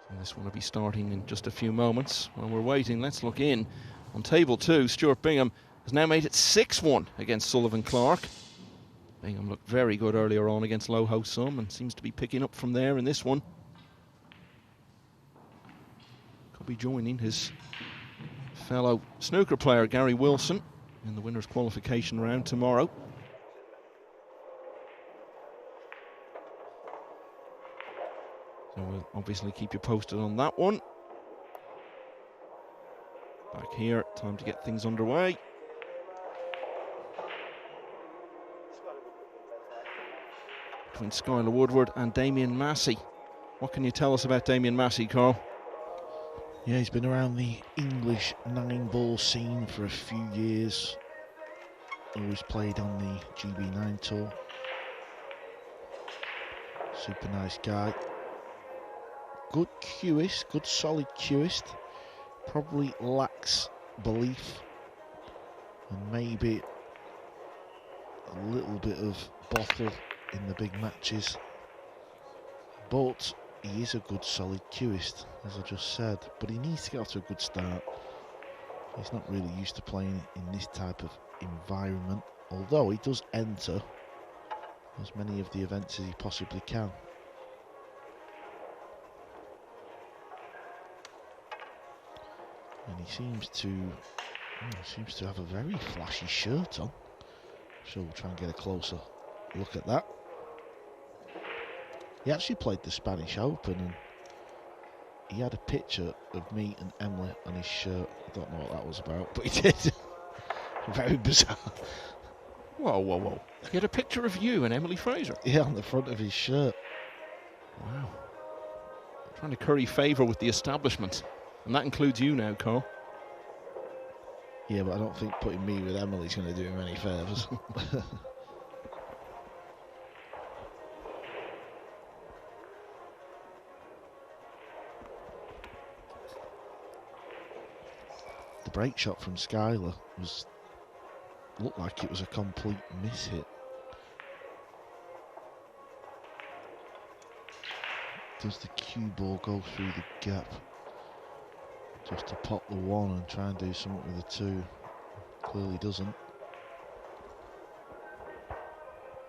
And this one will be starting in just a few moments. While we're waiting, let's look in. On table 2, Stuart Bingham has now made it 6-1 against Sullivan Clark. Bingham looked very good earlier on against Low Ho Sum and seems to be picking up from there in this one. Could be joining his fellow snooker player Gary Wilson in the winners' qualification round tomorrow. So we'll obviously keep you posted on that one. Back here, time to get things underway. Between Skyler Woodward and Damien Massey. What can you tell us about Damien Massey, Carl? Yeah, he's been around the English 9-ball scene for a few years. Always played on the GB9 tour. Super nice guy. Good cueist, good solid cueist. Probably lacks belief and maybe a little bit of bottle in the big matches. But he is a good solid cueist, as I just said. But he needs to get off to a good start. He's not really used to playing in this type of environment, although he does enter as many of the events as he possibly can. And he seems to have a very flashy shirt on. So we'll try and get a closer look at that. He actually played the Spanish Open and he had a picture of me and Emily on his shirt. I don't know what that was about, but he did. Very bizarre. Whoa, whoa, whoa. He had a picture of you and Emily Fraser? Yeah, on the front of his shirt. Wow. Trying to curry favour with the establishment. And that includes you now, Carl. Yeah, but I don't think putting me with Emily's going to do him any favours. The break shot from Skyler looked like it was a complete miss hit. Does the cue ball go through the gap? Just to pop the 1 and try and do something with the 2. Clearly doesn't.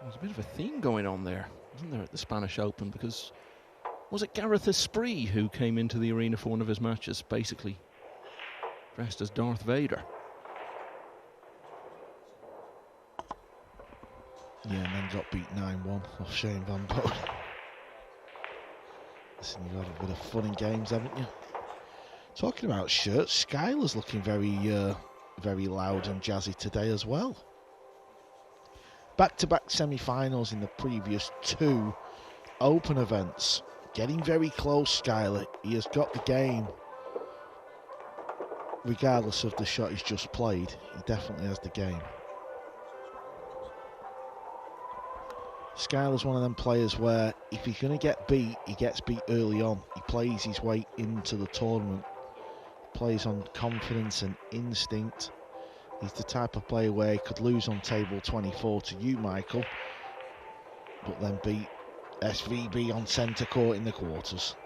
There's a bit of a theme going on there, wasn't there, at the Spanish Open? Because was it Gareth Esprit who came into the arena for one of his matches, basically dressed as Darth Vader? Yeah, and then got beat 9-1 off Shane Van Boden. Listen, you've had a bit of fun and games, haven't you? Talking about shirts, Skyler's looking very loud and jazzy today as well. Back-to-back semi-finals in the previous 2 Open events. Getting very close, Skyler. He has got the game. Regardless of the shot he's just played, he definitely has the game. Skyler's one of them players where if he's going to get beat, he gets beat early on. He plays his way into the tournament. Plays on confidence and instinct. He's the type of player where he could lose on table 24 to you, Michael, but then beat SVB on centre court in the quarters.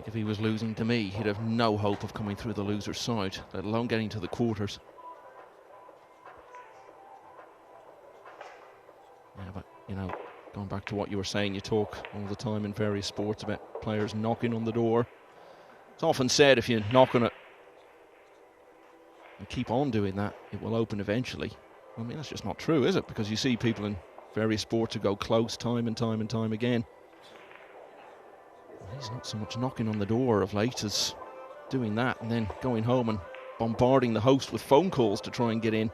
If he was losing to me, he'd have no hope of coming through the loser's side, let alone getting to the quarters. Yeah, but, you know, going back to what you were saying, you talk all the time in various sports about players knocking on the door. It's often said if you knock on it and keep on doing that, it will open eventually. I mean, that's just not true, is it? Because you see people in various sports who go close time and time and time again. He's not so much knocking on the door of late as doing that and then going home and bombarding the host with phone calls to try and get in.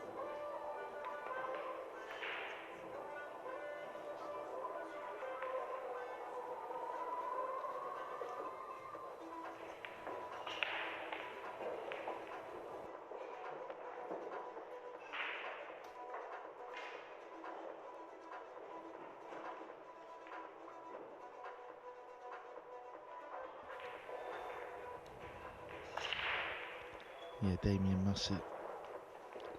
Yeah, Damien Massey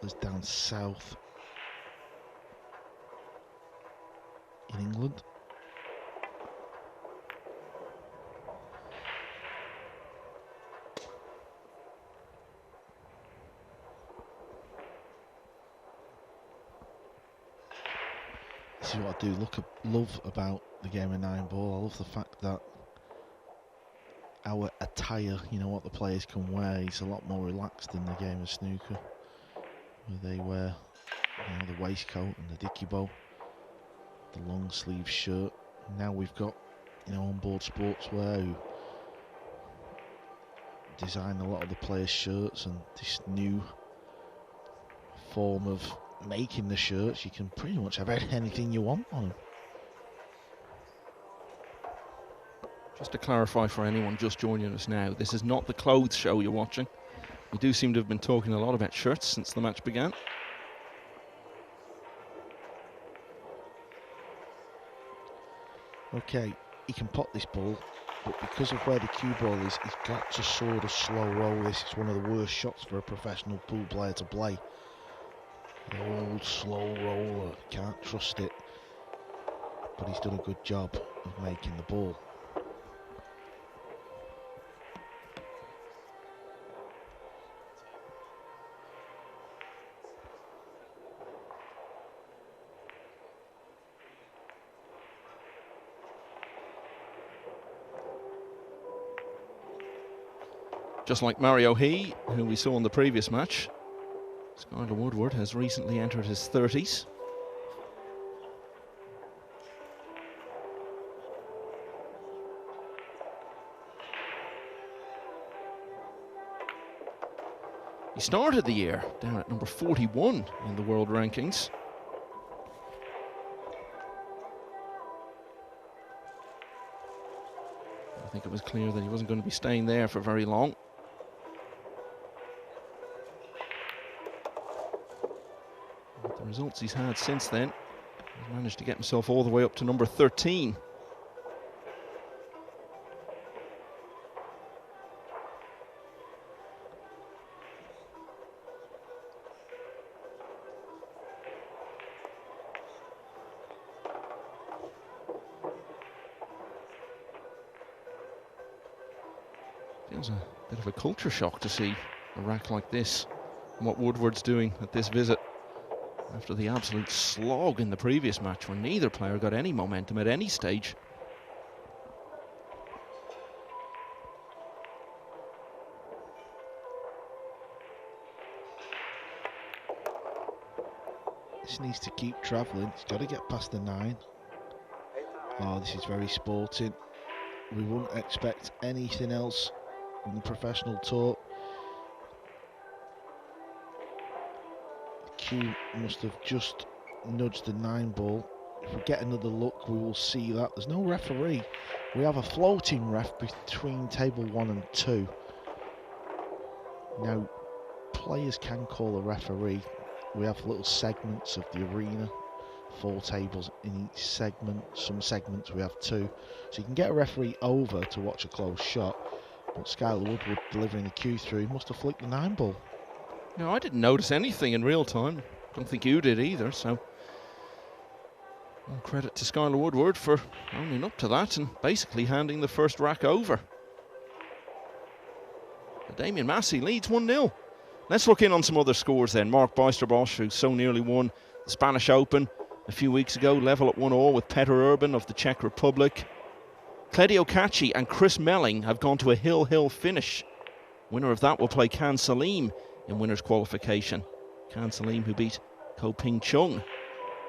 was down south in England. This is what I do love about the game of 9-ball. I love the fact that our attire, you know, what the players can wear, is a lot more relaxed than the game of snooker, where they wear, you know, the waistcoat and the dicky bow, the long sleeve shirt. Now we've got, you know, onboard sportswear who design a lot of the players' shirts, and this new form of making the shirts, you can pretty much have anything you want on them. Just to clarify for anyone just joining us now, this is not the clothes show you're watching. We do seem to have been talking a lot about shirts since the match began. Okay, he can pot this ball, but because of where the cue ball is, he's got to sort of slow roll this. It's one of the worst shots for a professional pool player to play. The old slow roller, can't trust it. But he's done a good job of making the ball. Just like Mario He, who we saw in the previous match, Skyler Woodward has recently entered his 30s. He started the year down at number 41 in the world rankings. I think it was clear that he wasn't going to be staying there for very long. With the results he's had since then, he's managed to get himself all the way up to number 13. Feels a bit of a culture shock to see a rack like this and what Woodward's doing at this visit after the absolute slog in the previous match where neither player got any momentum at any stage. This needs to keep travelling. It's got to get past the 9. Oh, this is very sporting. We wouldn't expect anything else on the professional tour. The cue must have just nudged the 9-ball. If we get another look, we will see that. There's no referee. We have a floating ref between table 1 and 2. Now, players can call a referee. We have little segments of the arena, 4 tables in each segment. Some segments we have 2. So you can get a referee over to watch a close shot. But Skyler Woodward delivering the cue through must have flicked the 9-ball. No, I didn't notice anything in real time. Don't think you did either, so all credit to Skyler Woodward for owning up to that and basically handing the first rack over. But Damian Massey leads 1-0. Let's look in on some other scores then. Mark Bijsterbosch, who so nearly won the Spanish Open a few weeks ago, level at 1-1 with Petr Urban of the Czech Republic. Claudio Cacci and Chris Melling have gone to a hill finish. Winner of that will play Can Salim in winners qualification. Can Salim, who beat Ko Ping Chung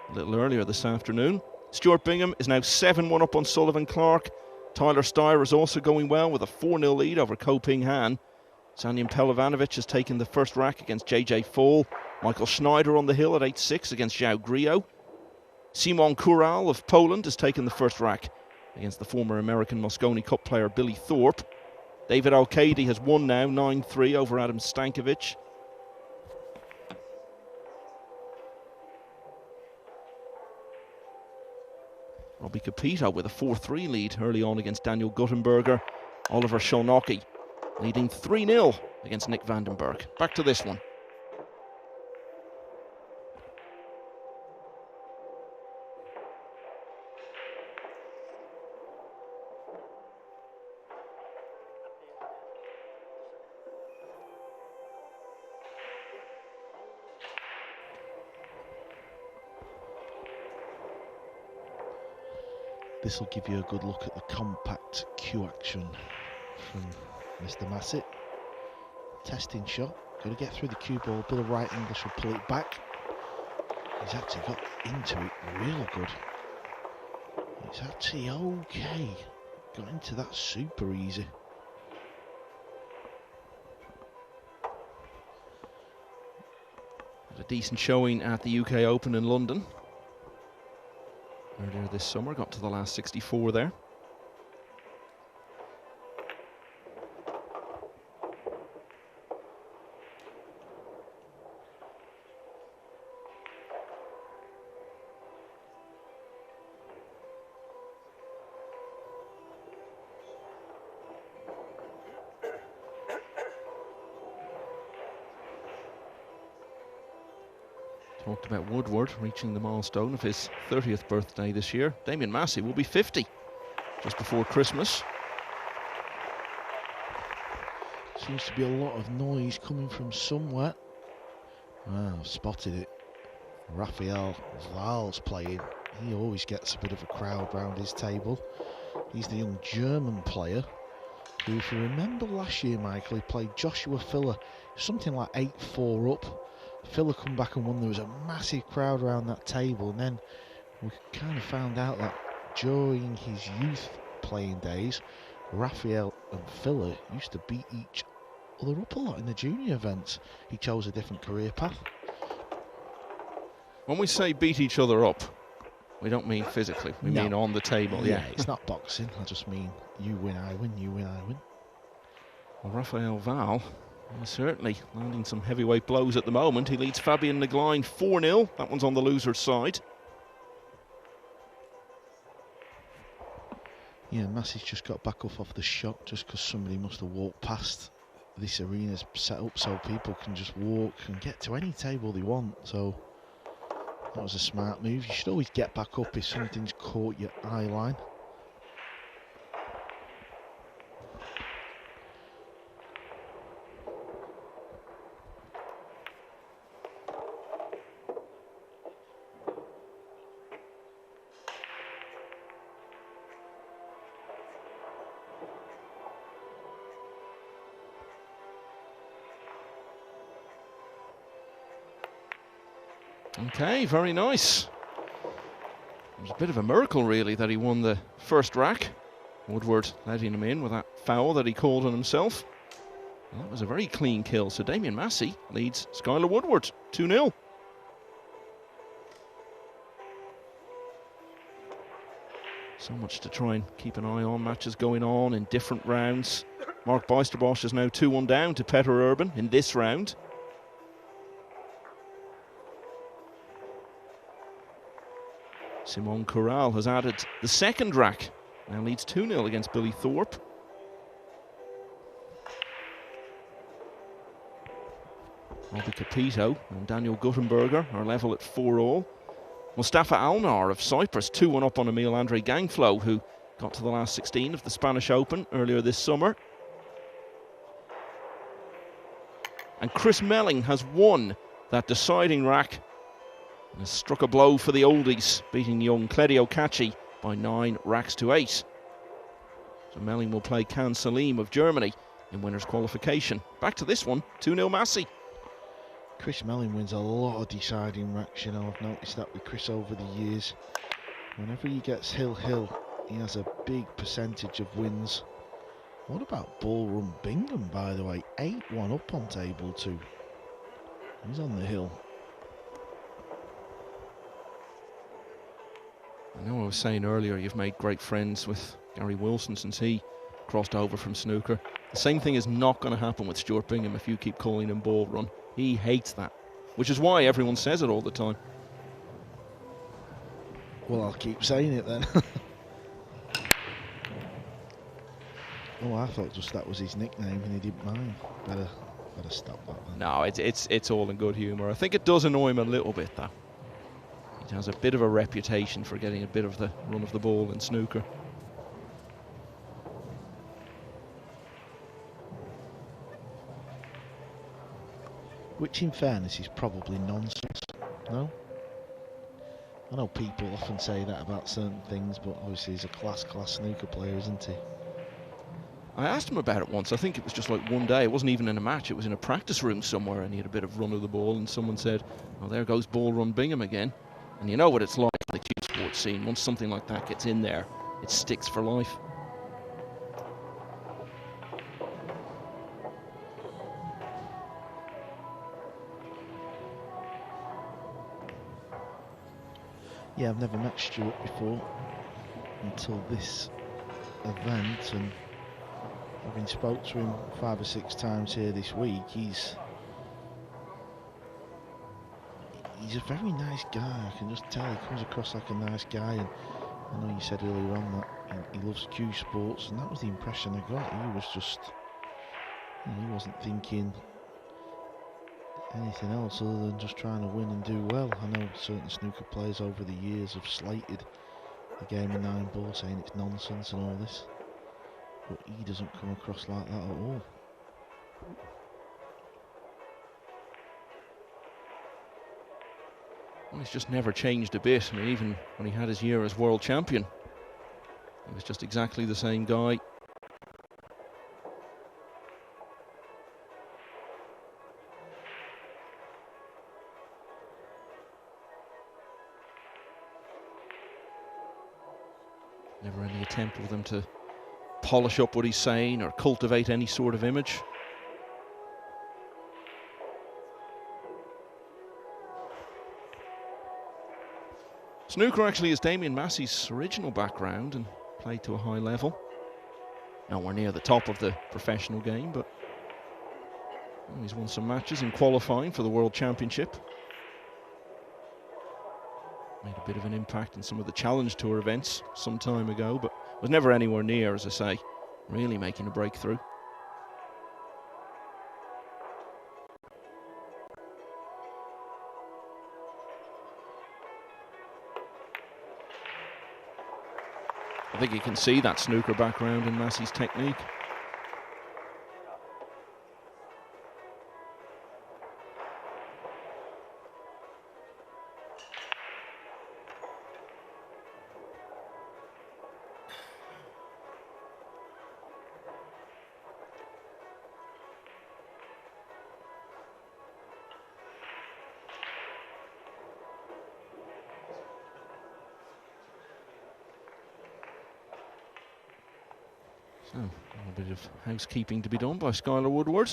a little earlier this afternoon. Stuart Bingham is now 7-1 up on Sullivan Clark. Tyler Steyer is also going well with a 4-0 lead over Ko Ping Han. Sanyan Pelovanovic has taken the first rack against JJ Fall. Michael Schneider on the hill at 8-6 against João Grillo. Simon Kural of Poland has taken the first rack against the former American Mosconi Cup player Billy Thorpe. David Al-Qaedi has won now 9-3 over Adam Stankovic. Robbie Capito with a 4-3 lead early on against Daniel Guttenberger. Oliver Szolnocki leading 3-0 against Nick Vandenberg. Back to this one. This will give you a good look at the compact cue action from Mr. Massey. Testing shot, got to get through the cue ball, a bit of right English will pull it back. He's actually got into it real good. He's actually okay. Got into that super easy. Had a decent showing at the UK Open in London earlier this summer, got to the last 64 there. Talked about Woodward reaching the milestone of his 30th birthday this year. Damien Massey will be 50 just before Christmas. Seems to be a lot of noise coming from somewhere. Ah, I've spotted it. Rafael Val's playing. He always gets a bit of a crowd round his table. He's the young German player who, if you remember last year, Michael, he played Joshua Fulda, something like 8-4 up. Fulda come back and won. There was a massive crowd around that table, and then we kind of found out that during his youth playing days, Rafael and Fulda used to beat each other up a lot in the junior events. He chose a different career path. When we say beat each other up, we don't mean physically, we mean on the table. Yeah, it's not boxing. I just mean you win, I win, you win, I win. Well, Rafael Val is certainly landing some heavyweight blows at the moment. He leads Fabian Negline 4-0. That one's on the loser's side. Yeah, Massey's just got back off the shot just because somebody must have walked past. This arena's set up so people can just walk and get to any table they want. So that was a smart move. You should always get back up if something's caught your eye line. Okay, very nice. It was a bit of a miracle, really, that he won the first rack. Woodward letting him in with that foul that he called on himself. Well, that was a very clean kill. So Damien Massey leads Skyler Woodward 2-0. So much to try and keep an eye on. Matches going on in different rounds. Mark Beisterbosch is now 2-1 down to Petter Urban in this round. Simon Corral has added the second rack. Now leads 2-0 against Billy Thorpe. Robbie Capito and Daniel Guttenberger are level at 4-all. Mustafa Alnar of Cyprus 2-1 up on Emil Andre Gangflo, who got to the last 16 of the Spanish Open earlier this summer. And Chris Melling has won that deciding rack and has struck a blow for the oldies, beating young Cledio Caci by 9 racks to 8. So Melling will play Can Salim of Germany in winners' qualification. Back to this one, 2-0 Massey. Chris Melling wins a lot of deciding racks, you know. I've noticed that with Chris over the years. Whenever he gets hill, he has a big percentage of wins. What about Ballroom Bingham, by the way? 8-1 up on table 2. He's on the hill. I know I was saying earlier you've made great friends with Gary Wilson since he crossed over from snooker. The same thing is not going to happen with Stuart Bingham if you keep calling him ball run. He hates that, which is why everyone says it all the time. Well, I'll keep saying it then. Oh, I thought just that was his nickname and he didn't mind. got to stop that, man. No, it's all in good humour. I think it does annoy him a little bit, though. He has a bit of a reputation for getting a bit of the run of the ball in snooker. Which, in fairness, is probably nonsense, no? I know people often say that about certain things, but obviously he's a class snooker player, isn't he? I asked him about it once. I think it was just like one day. It wasn't even in a match. It was in a practice room somewhere, and he had a bit of run of the ball, and someone said, "Oh, there goes ball run Bingham again." And you know what it's like in the cue sports scene. Once something like that gets in there, it sticks for life. Yeah, I've never met Stuart before until this event, and having spoke to him 5 or 6 times here this week, he's a very nice guy. I can just tell he comes across like a nice guy, and I know you said earlier on that he loves cue sports, and that was the impression I got. He was just, you know, he wasn't thinking anything else other than just trying to win and do well. I know certain snooker players over the years have slated the game of 9 ball, saying it's nonsense and all this, but he doesn't come across like that at all. Well, he's just never changed a bit. I mean, even when he had his year as world champion, he was just exactly the same guy. Never any attempt with him to polish up what he's saying or cultivate any sort of image. Snooker actually is Damien Massey's original background and played to a high level. Nowhere near the top of the professional game, but he's won some matches in qualifying for the World Championship. Made a bit of an impact in some of the Challenge Tour events some time ago, but was never anywhere near, as I say, really making a breakthrough. I think you can see that snooker background in Massey's technique. So, a bit of housekeeping to be done by Skyler Woodward.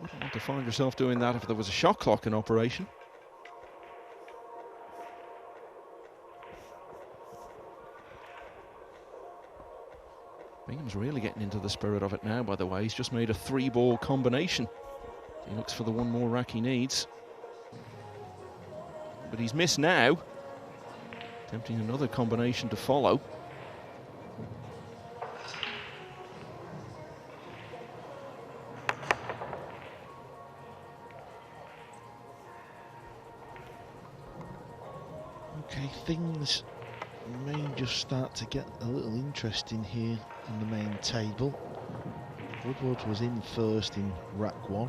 Wouldn't want to find yourself doing that if there was a shot clock in operation. Bingham's really getting into the spirit of it now, by the way. He's just made a 3-ball combination. He looks for the one more rack he needs. But he's missed now. Attempting another combination to follow. Okay, things may just start to get a little interesting here on the main table. Woodward was in first in rack 1.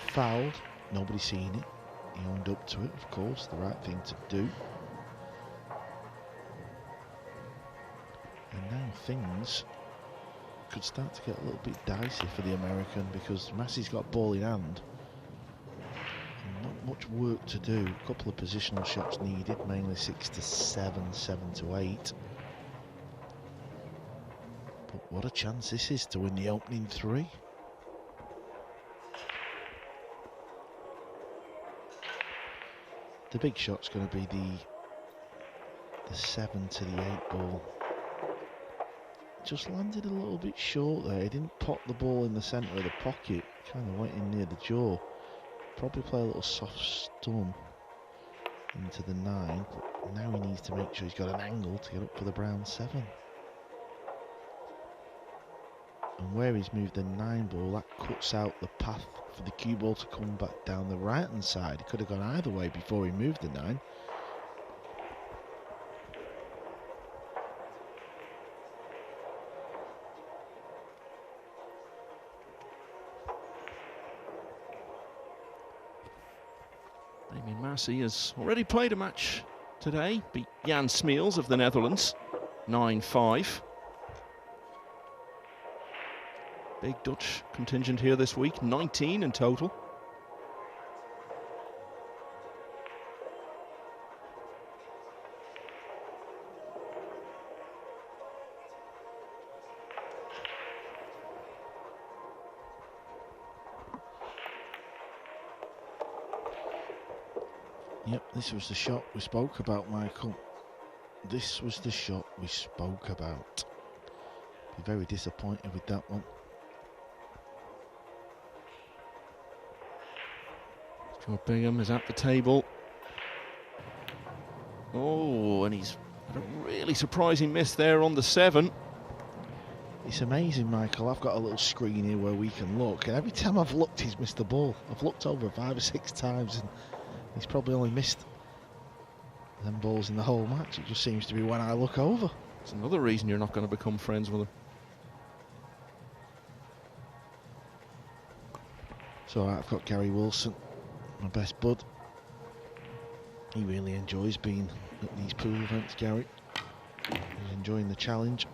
Fouled, nobody seen it. He owned up to it, of course, the right thing to do. And now things could start to get a little bit dicey for the American, because Massey's got ball in hand. And not much work to do. A couple of positional shots needed, mainly 6 to 7, 7 to 8. But what a chance this is to win the opening 3. The big shot's going to be the 7 to the 8 ball. Just landed a little bit short there. He didn't pop the ball in the centre of the pocket. Kind of went in near the jaw. Probably play a little soft stun into the 9. But now he needs to make sure he's got an angle to get up for the brown 7. And where he's moved the 9 ball, that cuts out the path for the cue ball to come back down the right hand side. He could have gone either way before he moved the 9. Damien Massey has already played a match today, beat Jan Smeels of the Netherlands 9-5. Big Dutch contingent here this week, 19 in total. Yep, this was the shot we spoke about, Michael. This was the shot we spoke about. Be very disappointed with that one. Stuart Bingham is at the table. Oh, and he's had a really surprising miss there on the 7. It's amazing, Michael. I've got a little screen here where we can look, and every time I've looked, he's missed the ball. I've looked over 5 or 6 times, and he's probably only missed them balls in the whole match. It just seems to be when I look over. It's another reason you're not going to become friends with him. So I've got Gary Wilson, my best bud. He really enjoys being at these pool events, Gary. He's enjoying the challenge.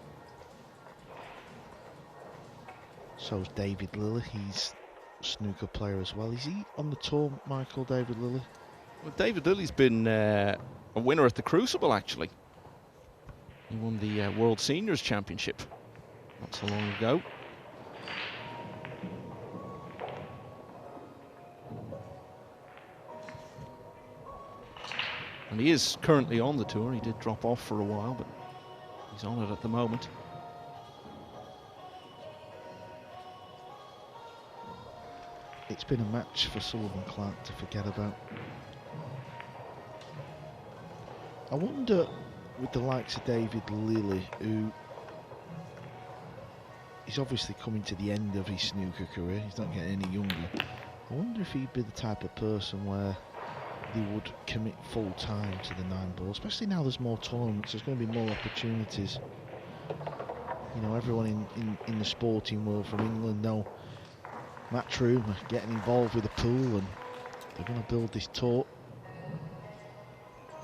So's David Lilly. He's a snooker player as well. Is he on the tour, Michael, David Lilly? Well, David Lilly's been a winner at the Crucible, actually. He won the World Seniors Championship not so long ago. And he is currently on the tour. He did drop off for a while, but he's on it at the moment. It's been a match for Sullivan Clark to forget about. I wonder, with the likes of David Lilly, who is obviously coming to the end of his snooker career, he's not getting any younger, I wonder if he'd be the type of person where they would commit full time to the 9 ball, especially now there's more tournaments, there's going to be more opportunities. You know, everyone in the sporting world from England know Matchroom are getting involved with the pool, and they're going to build this tour.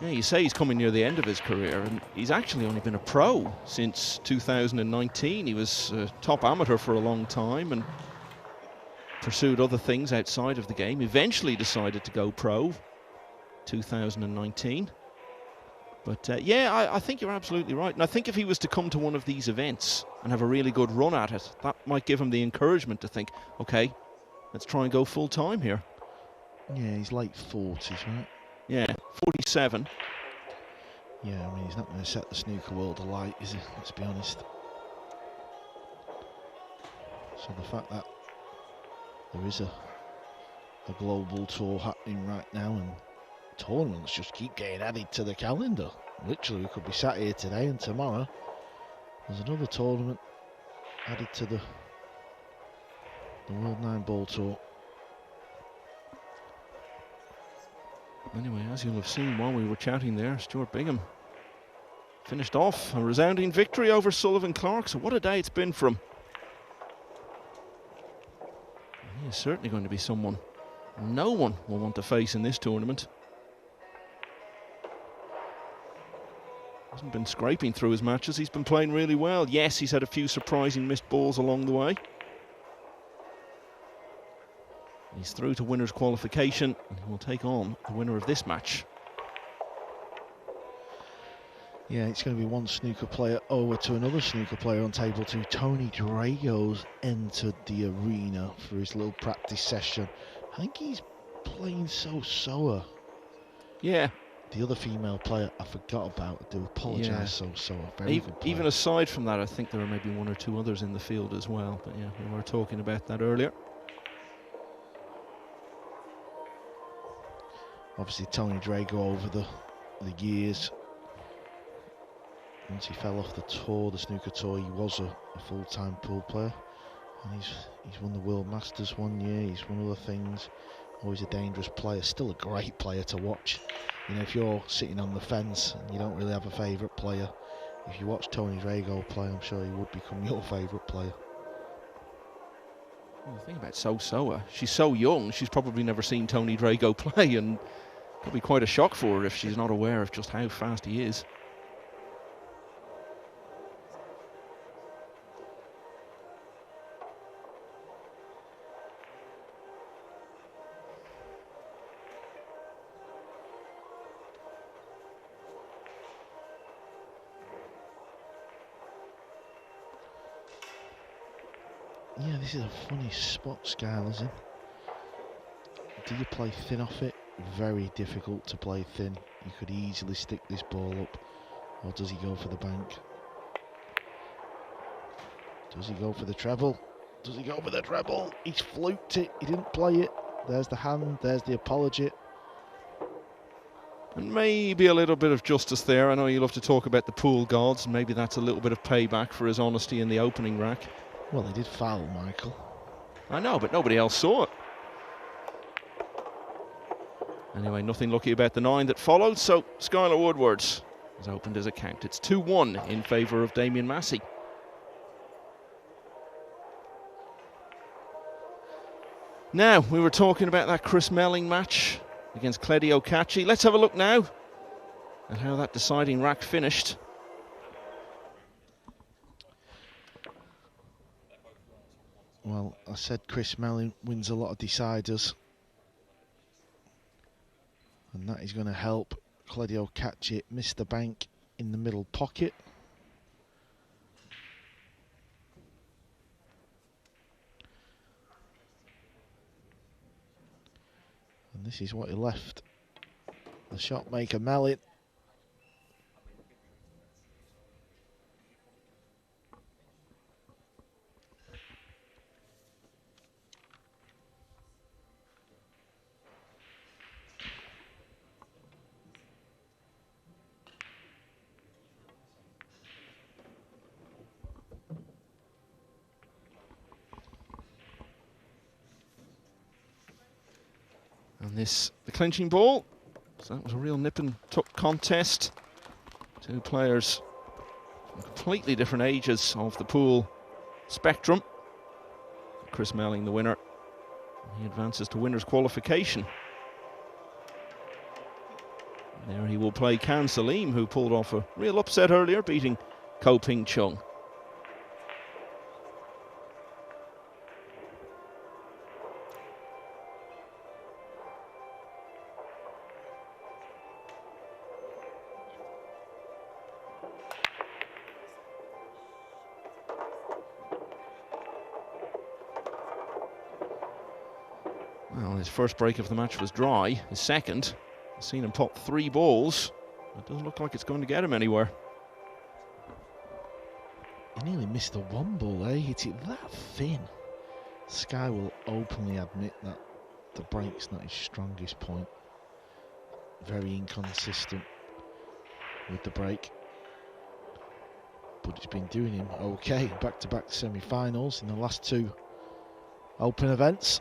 Yeah, you say he's coming near the end of his career, and he's actually only been a pro since 2019. He was a top amateur for a long time and pursued other things outside of the game. Eventually decided to go pro 2019. But yeah, I think you're absolutely right. And I think if he was to come to one of these events and have a really good run at it, that might give him the encouragement to think, okay, let's try and go full time here. Yeah, he's late 40s, right? Yeah, 47. Yeah, I mean, he's not going to set the snooker world alight, is he? Let's be honest. So the fact that there is a global tour happening right now, and tournaments just keep getting added to the calendar. Literally, we could be sat here today, and tomorrow there's another tournament added to the World 9 Ball Tour. Anyway, as you'll have seen while we were chatting there, Stuart Bingham finished off a resounding victory over Sullivan Clark. So what a day it's been for him. He is certainly going to be someone no one will want to face in this tournament. Hasn't been scraping through his matches. He's been playing really well. Yes, he's had a few surprising missed balls along the way. He's through to winners qualification, and he will take on the winner of this match. Yeah, it's going to be one snooker player over to another snooker player on table 2. Tony Drago's entered the arena for his little practice session. I think he's playing So-Soa. Yeah. The other female player I forgot about. I do apologise, yeah. So-Soa. Very good player. Even aside from that, I think there are maybe 1 or 2 others in the field as well. But yeah, we were talking about that earlier. Obviously, Tony Drago over the years. Once he fell off the tour, the snooker tour, he was a full-time pool player. And he's won the World Masters 1 year, he's won other things. Always a dangerous player, still a great player to watch. You know, if you're sitting on the fence and you don't really have a favourite player, if you watch Tony Drago play, I'm sure he would become your favourite player. Well, the thing about Soa, she's so young, she's probably never seen Tony Drago play, and it'll be quite a shock for her if she's not aware of just how fast he is. Yeah, this is a funny spot Skyler's in. Do you play thin off it? Very difficult to play thin. You could easily stick this ball up. Or does he go for the bank? Does he go for the treble? Does he go for the treble? He's fluked it. He didn't play it. There's the hand. There's the apology. And maybe a little bit of justice there. I know you love to talk about the pool gods, and maybe that's a little bit of payback for his honesty in the opening rack. Well, he did foul Michael. I know, but nobody else saw it. Anyway, nothing lucky about the 9 that followed, so Skyler Woodward has opened his account. It's 2-1 in favour of Damien Massey. Now, we were talking about that Chris Melling match against Claudio Cacci. Let's have a look now at how that deciding rack finished. Well, I said Chris Melling wins a lot of deciders. And that is going to help Claudio Cacci miss the bank in the middle pocket. And this is what he left the shot maker Melling. And this, the clinching ball. So that was a real nip and tuck contest. Two players from completely different ages of the pool spectrum. Chris Melling, the winner. He advances to winners' qualification. There he will play Kan Salim, who pulled off a real upset earlier, beating Ko Ping Chung. Well, his first break of the match was dry. His second, I've seen him pop 3 balls. It doesn't look like it's going to get him anywhere. He nearly missed the 1 ball, eh? Hit it that thin. Sky will openly admit that the break's not his strongest point. Very inconsistent with the break. But it's been doing him okay. Back-to-back semi-finals in the last 2 Open events.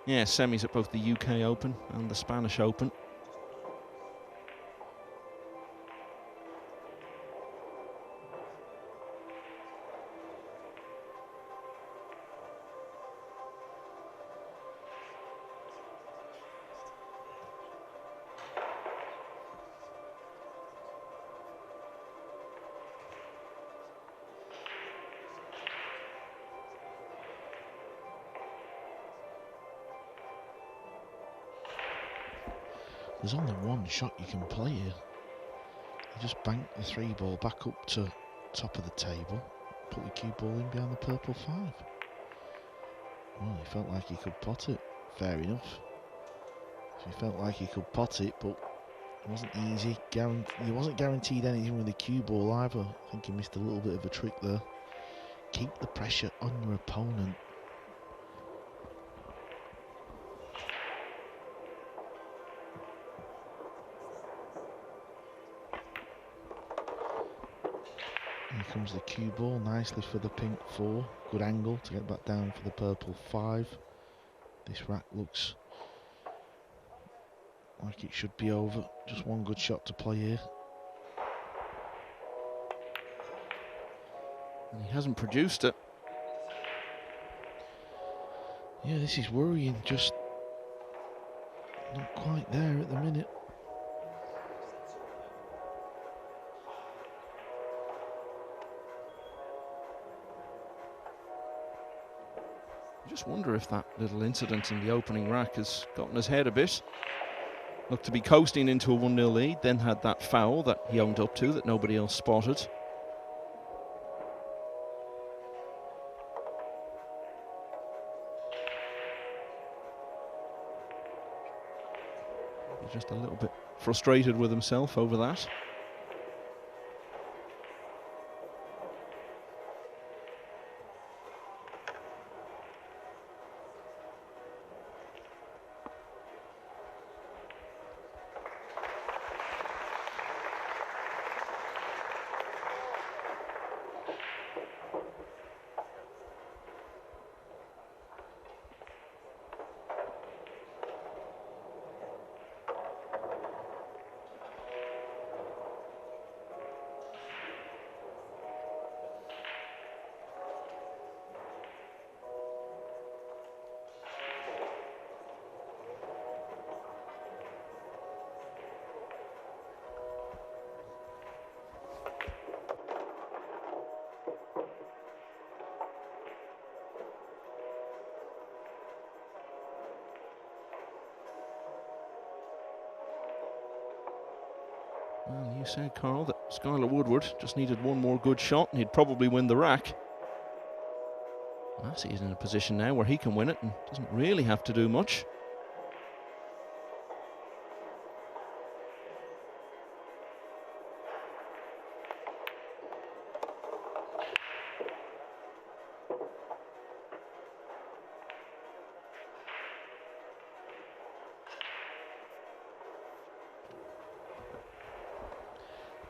Yeah, semis at both the UK Open and the Spanish Open. There's only one shot you can play here. You just bank the 3 ball back up to top of the table, put the cue ball in behind the purple 5. Well, he felt like he could pot it. Fair enough. He felt like he could pot it, but It wasn't easy. He wasn't guaranteed anything with the cue ball either. I think he missed a little bit of a trick there. Keep the pressure on your opponent. Here comes the cue ball, nicely for the pink 4. Good angle to get back down for the purple 5. This rack looks like it should be over. Just one good shot to play here. And he hasn't produced it. Yeah, this is worrying. Just not quite there at the minute. I just wonder if that little incident in the opening rack has gotten his head a bit. Looked to be coasting into a 1-0 lead, then had that foul that he owned up to that nobody else spotted. Just a little bit frustrated with himself over that. Well, you said, Carl, that Skyler Woodward just needed one more good shot and he'd probably win the rack. Massey is in a position now where he can win it and doesn't really have to do much.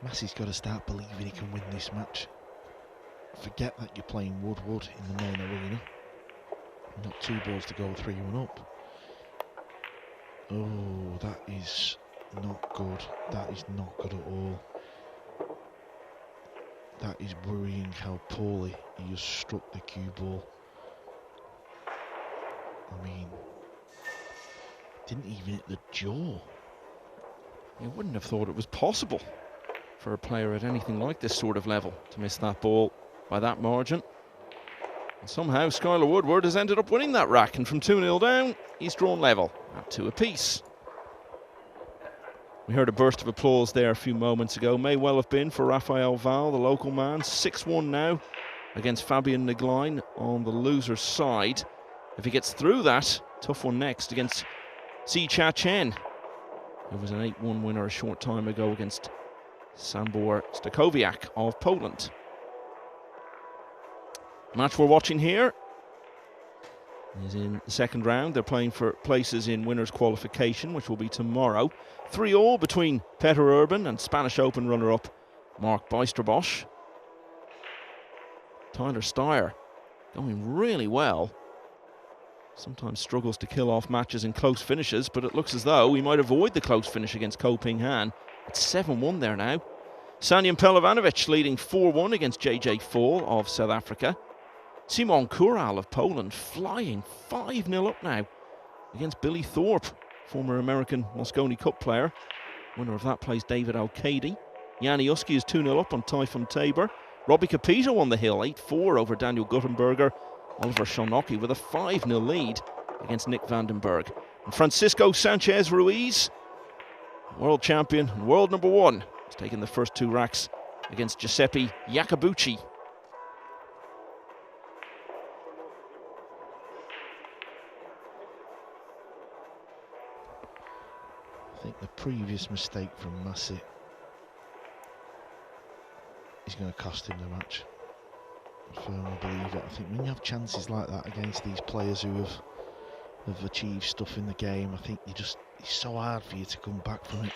Massey's got to start believing he can win this match. Forget that you're playing Woodward in the main arena. You've got 2 balls to go, 3-1 up. Oh, that is not good. That is not good at all. That is worrying how poorly he has struck the cue ball. I mean, didn't even hit the jaw. You wouldn't have thought it was possible for a player at anything like this sort of level to miss that ball by that margin. And somehow Skyler Woodward has ended up winning that rack, and from 2-0 down, he's drawn level at 2 apiece. We heard a burst of applause there a few moments ago. May well have been for Rafael Val, the local man. 6-1 now against Fabian Negline on the loser's side. If he gets through that, tough one next against Si Cha Chen, who was an 8-1 winner a short time ago against Sambor Stakowiak of Poland. Match we're watching here is in the second round. They're playing for places in winners' qualification, which will be tomorrow. 3-3 between Peter Urban and Spanish Open runner-up Mark Bijsterbosch. Tyler Steyer going really well. Sometimes struggles to kill off matches in close finishes, but it looks as though he might avoid the close finish against Ko Ping Han. It's 7-1 there now. Sanyan Pelovanovic leading 4-1 against JJ Fall of South Africa. Simon Kural of Poland flying 5-0 up now against Billy Thorpe, former American Mosconi Cup player. Winner of that plays David Al-Kadi. Yanni Uski is 2-0 up on Typhon Tabor. Robbie Capito on the hill, 8-4 over Daniel Guttenberger. Oliver Shonocki with a 5-0 lead against Nick Vandenberg. And Francisco Sanchez Ruiz, world champion and world number 1, has taken the first 2 racks against Giuseppe Iacobucci. I think the previous mistake from Massey is going to cost him the match. I firmly believe it. I think when you have chances like that against these players who have achieved stuff in the game, I think it's so hard for you to come back from it.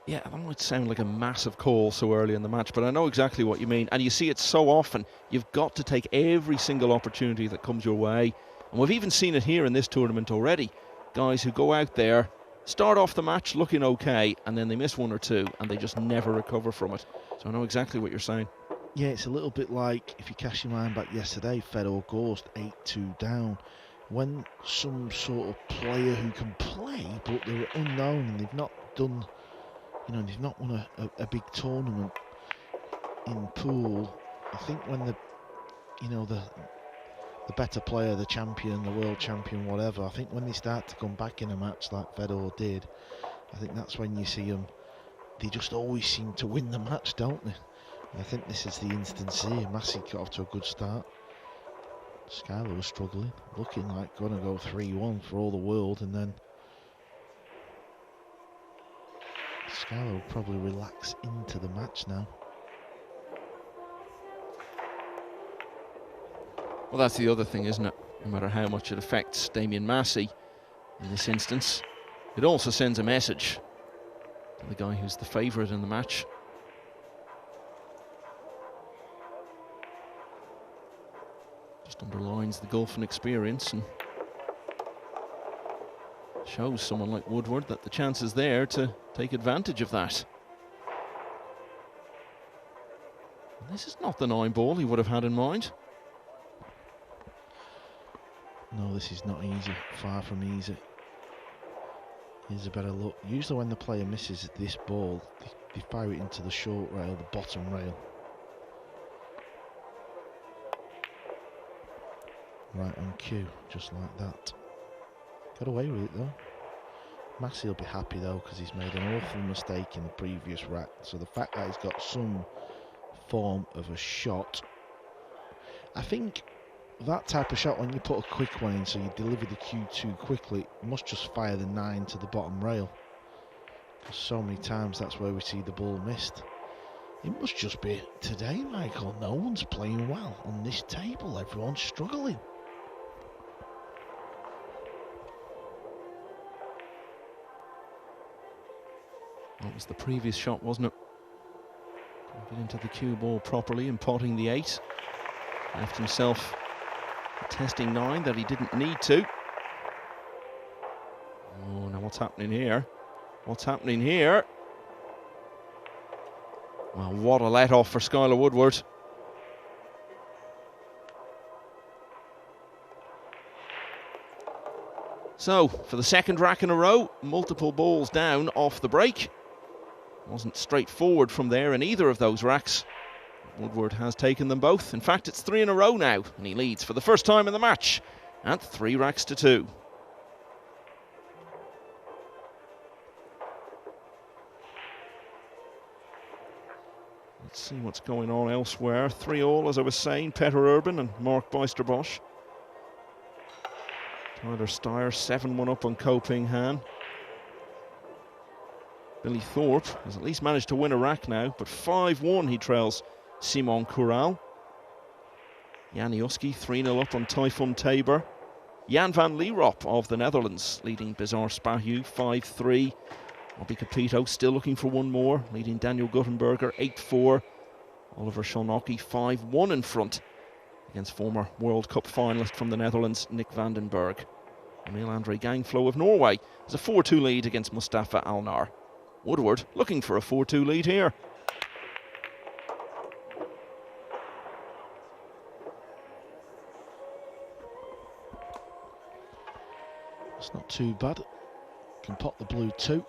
Yeah, that might sound like a massive call so early in the match, but I know exactly what you mean. And you see it so often. You've got to take every single opportunity that comes your way. And we've even seen it here in this tournament already. Guys who go out there, start off the match looking okay, and then they miss one or two, and they just never recover from it. So I know exactly what you're saying. Yeah, it's a little bit like, if you cast your mind back yesterday, Fedor Gorst 8-2 down. When some sort of player who can play, but they're unknown and they've not done, they've not won a big tournament in pool. I think when the better player, the champion, the world champion, whatever, I think when they start to come back in a match like Fedor did, I think that's when you see them, they just always seem to win the match, don't they? I think this is the instance here. Massey got off to a good start. Skyler was struggling, looking like going to go 3-1 for all the world, and then Skyler will probably relax into the match now. Well, that's the other thing, isn't it? No matter how much it affects Damien Massey in this instance, it also sends a message to the guy who's the favourite in the match. Just underlines the golfing experience and shows someone like Woodward that the chance is there to take advantage of that. And this is not the 9-ball he would have had in mind. No, this is not easy. Far from easy. Here's a better look. Usually when the player misses this ball, they fire it into the short rail, the bottom rail. Right on cue, just like that. Got away with it though. Massey will be happy though, because he's made an awful mistake in the previous rack. So the fact that he's got some form of a shot, I think that type of shot, when you put a quick one in, so you deliver the cue too quickly, you must just fire the 9 to the bottom rail. Because so many times that's where we see the ball missed. It must just be today, Michael. No one's playing well on this table. Everyone's struggling. That was the previous shot, wasn't it? Get into the cue ball properly and potting the 8. Left himself a testing 9 that he didn't need to. Oh, now what's happening here? What's happening here? Well, what a let-off for Skyler Woodward. So, for the second rack in a row, multiple balls down off the break. Wasn't straightforward from there in either of those racks. Woodward has taken them both. In fact, it's 3 in a row now, and he leads for the first time in the match at 3 racks to 2. Let's see what's going on elsewhere. 3-all, as I was saying, Peter Urban and Mark Beisterbosch. Tyler Steyer 7-1 up on Ko Ping Han. Billy Thorpe has at least managed to win a rack now, but 5-1 he trails Simon Corral. Jan Uski 3-0 up on Typhoon Tabor. Jan van Lierop of the Netherlands leading Bizarre Spahu 5-3. Robbie Capito still looking for one more, leading Daniel Guttenberger 8-4. Oliver Scholnocki 5-1 in front against former World Cup finalist from the Netherlands, Nick Vandenberg. Emil Andre Gangflo of Norway has a 4-2 lead against Mustafa Alnar. Woodward looking for a 4-2 lead here. It's not too bad. Can pot the blue 2.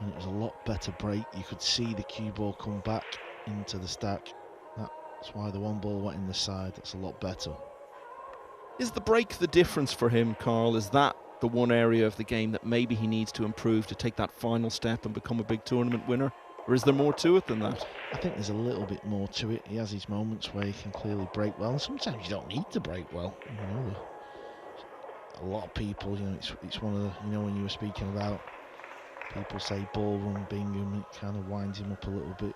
And it was a lot better break. You could see the cue ball come back into the stack. That's why the 1 ball went in the side. That's a lot better. Is the break the difference for him, Carl? Is that the one area of the game that maybe he needs to improve to take that final step and become a big tournament winner? Or is there more to it than that? I think there's a little bit more to it. He has his moments where he can clearly break well, and sometimes you don't need to break well. a lot of people, you know, it's one of the, you know, when you were speaking about people say ballroom Bingham, it kind of winds him up a little bit.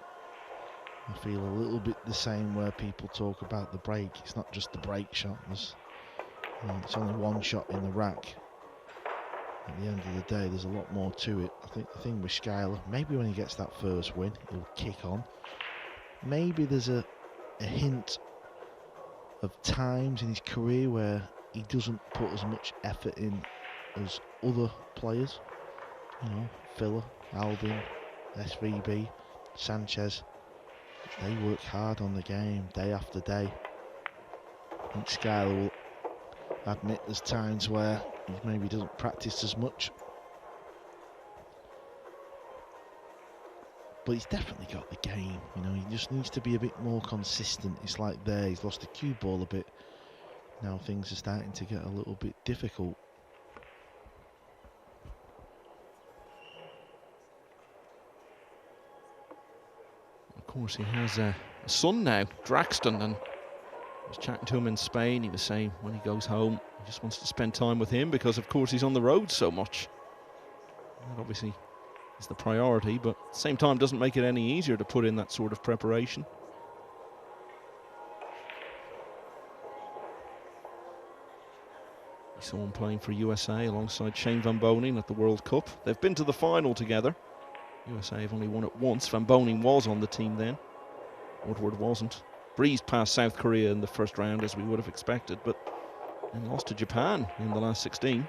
I feel a little bit the same where people talk about the break. It's not just the break shot. There's, you know, it's only one shot in the rack. At the end of the day, there's a lot more to it. I think the thing with Skyler, maybe when he gets that first win, he'll kick on. Maybe there's a hint of times in his career where he doesn't put as much effort in as other players. You know, Fulda, Alvin, SVB, Sanchez. They work hard on the game day after day. I think Skyler will admit there's times where he maybe doesn't practice as much. But he's definitely got the game, you know, he just needs to be a bit more consistent. It's like there, he's lost the cue ball a bit. Now things are starting to get a little bit difficult. Of course, he has a son now, Draxton, and I was chatting to him in Spain. He was saying when he goes home, he just wants to spend time with him because, of course, he's on the road so much. That obviously is the priority, but at the same time doesn't make it any easier to put in that sort of preparation. We saw him playing for USA alongside Shane Van Boening at the World Cup. They've been to the final together. USA have only won it once. Van Boening was on the team then. Woodward wasn't. Breezed past South Korea in the first round as we would have expected, but then lost to Japan in the last 16.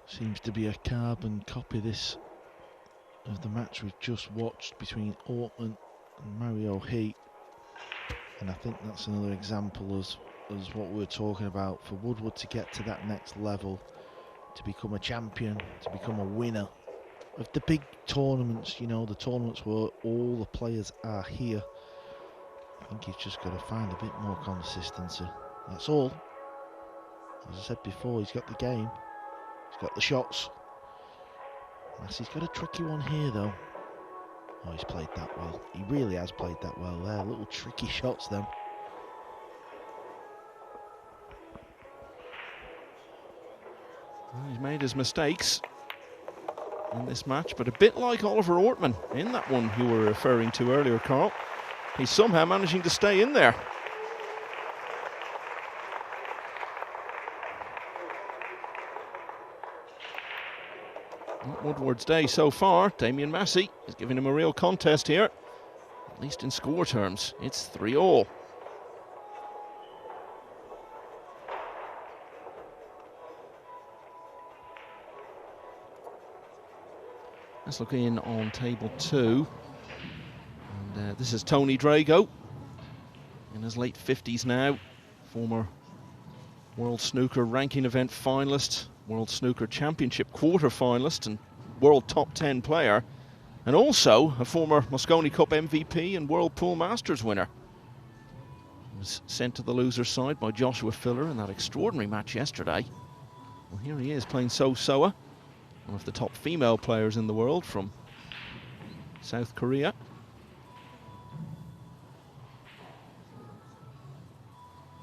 Seems to be a carbon copy this of the match we've just watched between Omen and Mario Heat, and I think that's another example as what we were talking about, for Woodward to get to that next level, to become a champion, to become a winner of the big tournaments, you know, the tournaments where all the players are here. I think he's just got to find a bit more consistency. That's all. As I said before, he's got the game. He's got the shots. Massey's got a tricky one here, though. Oh, he's played that well. He really has played that well there. Little tricky shots, then. Well, he's made his mistakes in this match, but a bit like Oliver Ortman in that one you were referring to earlier, Carl. He's somehow managing to stay in there. Not Woodward's day so far. Damien Massey is giving him a real contest here, at least in score terms. It's 3-all. Let's look in on table 2. And this is Tony Drago, in his late 50s now, former World Snooker Ranking Event finalist, World Snooker Championship quarter-finalist and World Top 10 player, and also a former Mosconi Cup MVP and World Pool Masters winner. He was sent to the loser's side by Joshua Filler in that extraordinary match yesterday. Well, here he is playing So Soa, one of the top female players in the world from South Korea.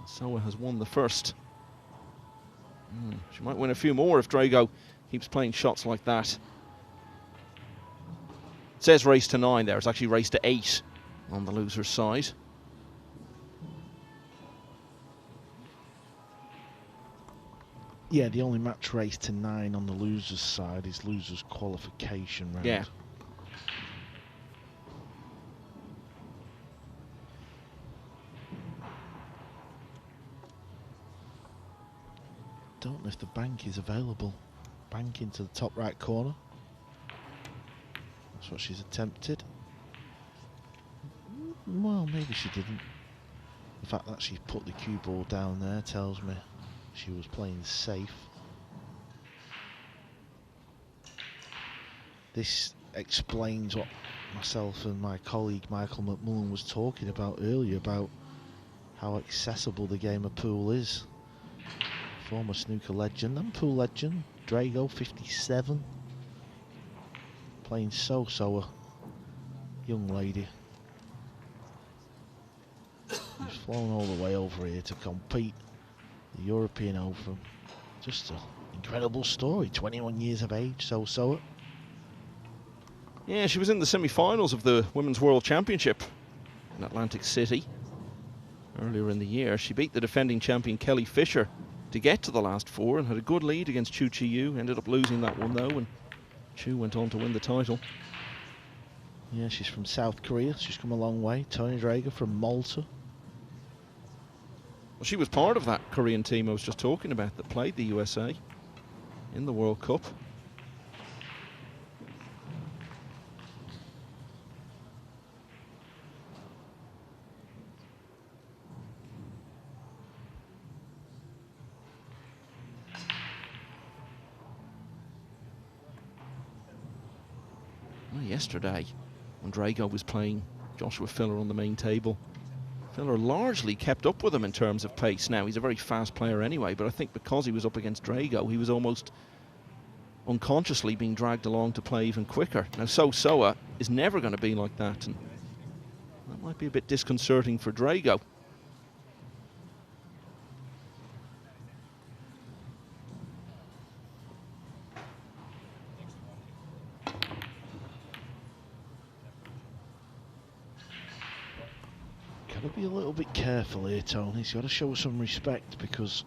Soa has won the first. She might win a few more if Drago keeps playing shots like that. It says race to 9 there. It's actually race to 8 on the loser's side. Yeah, the only match race to 9 on the losers' side is losers' qualification round. Yeah. Don't know if the bank is available. Bank into the top right corner. That's what she's attempted. Well, maybe she didn't. The fact that she put the cue ball down there tells me she was playing safe. This explains what myself and my colleague Michael McMullen was talking about earlier, about how accessible the game of pool is. Former snooker legend and pool legend, Drago, 57. Playing so-so, a young lady who's flown all the way over here to compete the European Open. Just an incredible story, 21 years of age, so-so. Yeah, she was in the semi-finals of the Women's World Championship in Atlantic City earlier in the year. She beat the defending champion Kelly Fisher to get to the last 4 and had a good lead against Chu Chi-yu. Ended up losing that one though, and Chu went on to win the title. Yeah, she's from South Korea. She's come a long way. Tony Drager from Malta. Well, she was part of that Korean team I was just talking about that played the USA in the World Cup. Yesterday, when Drago was playing Joshua Filler on the main table, Filler largely kept up with him in terms of pace. Now, he's a very fast player anyway, but I think because he was up against Drago, he was almost unconsciously being dragged along to play even quicker. Now, Soa is never going to be like that, and that might be a bit disconcerting for Drago. Got to be a little bit careful here, Tony. He's got to show some respect because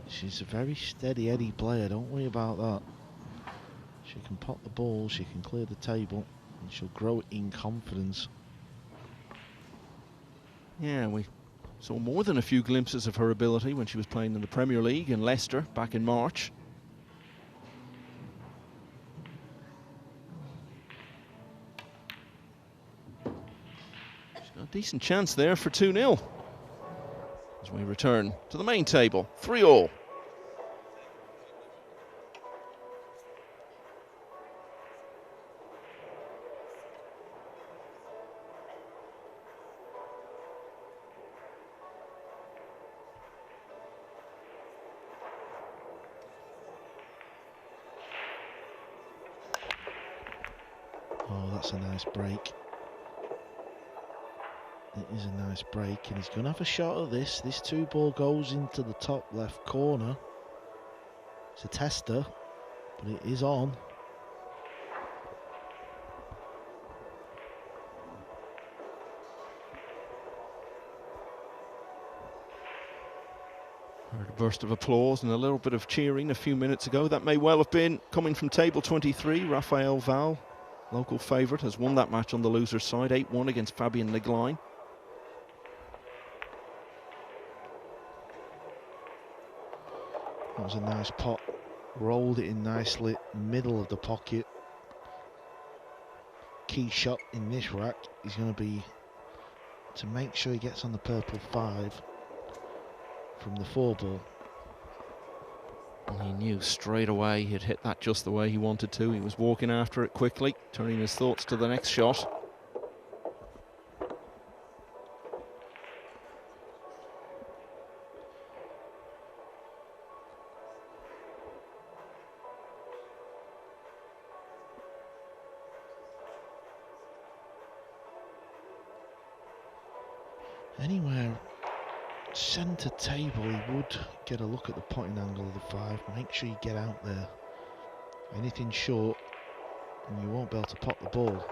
she's a very steady Eddie player. Don't worry about that. She can pot the ball, she can clear the table, and she'll grow in confidence. Yeah, we saw more than a few glimpses of her ability when she was playing in the Premier League in Leicester back in March. A decent chance there for 2-0 as we return to the main table. 3-all. Oh, that's a nice break. It is a nice break, and he's going to have a shot at this. This 2-ball goes into the top left corner. It's a tester, but it is on. Heard a burst of applause and a little bit of cheering a few minutes ago. That may well have been coming from table 23. Rafael Val, local favourite, has won that match on the loser's side, 8-1 against Fabian Legline. That was a nice pot. Rolled it in nicely, middle of the pocket. Key shot in this rack is going to be to make sure he gets on the purple 5 from the 4-ball. He knew straight away he'd hit that just the way he wanted to. He was walking after it quickly, turning his thoughts to the next shot. Anywhere centre table, he would get a look at the potting angle of the 5. Make sure you get out there. Anything short and you won't be able to pot the ball.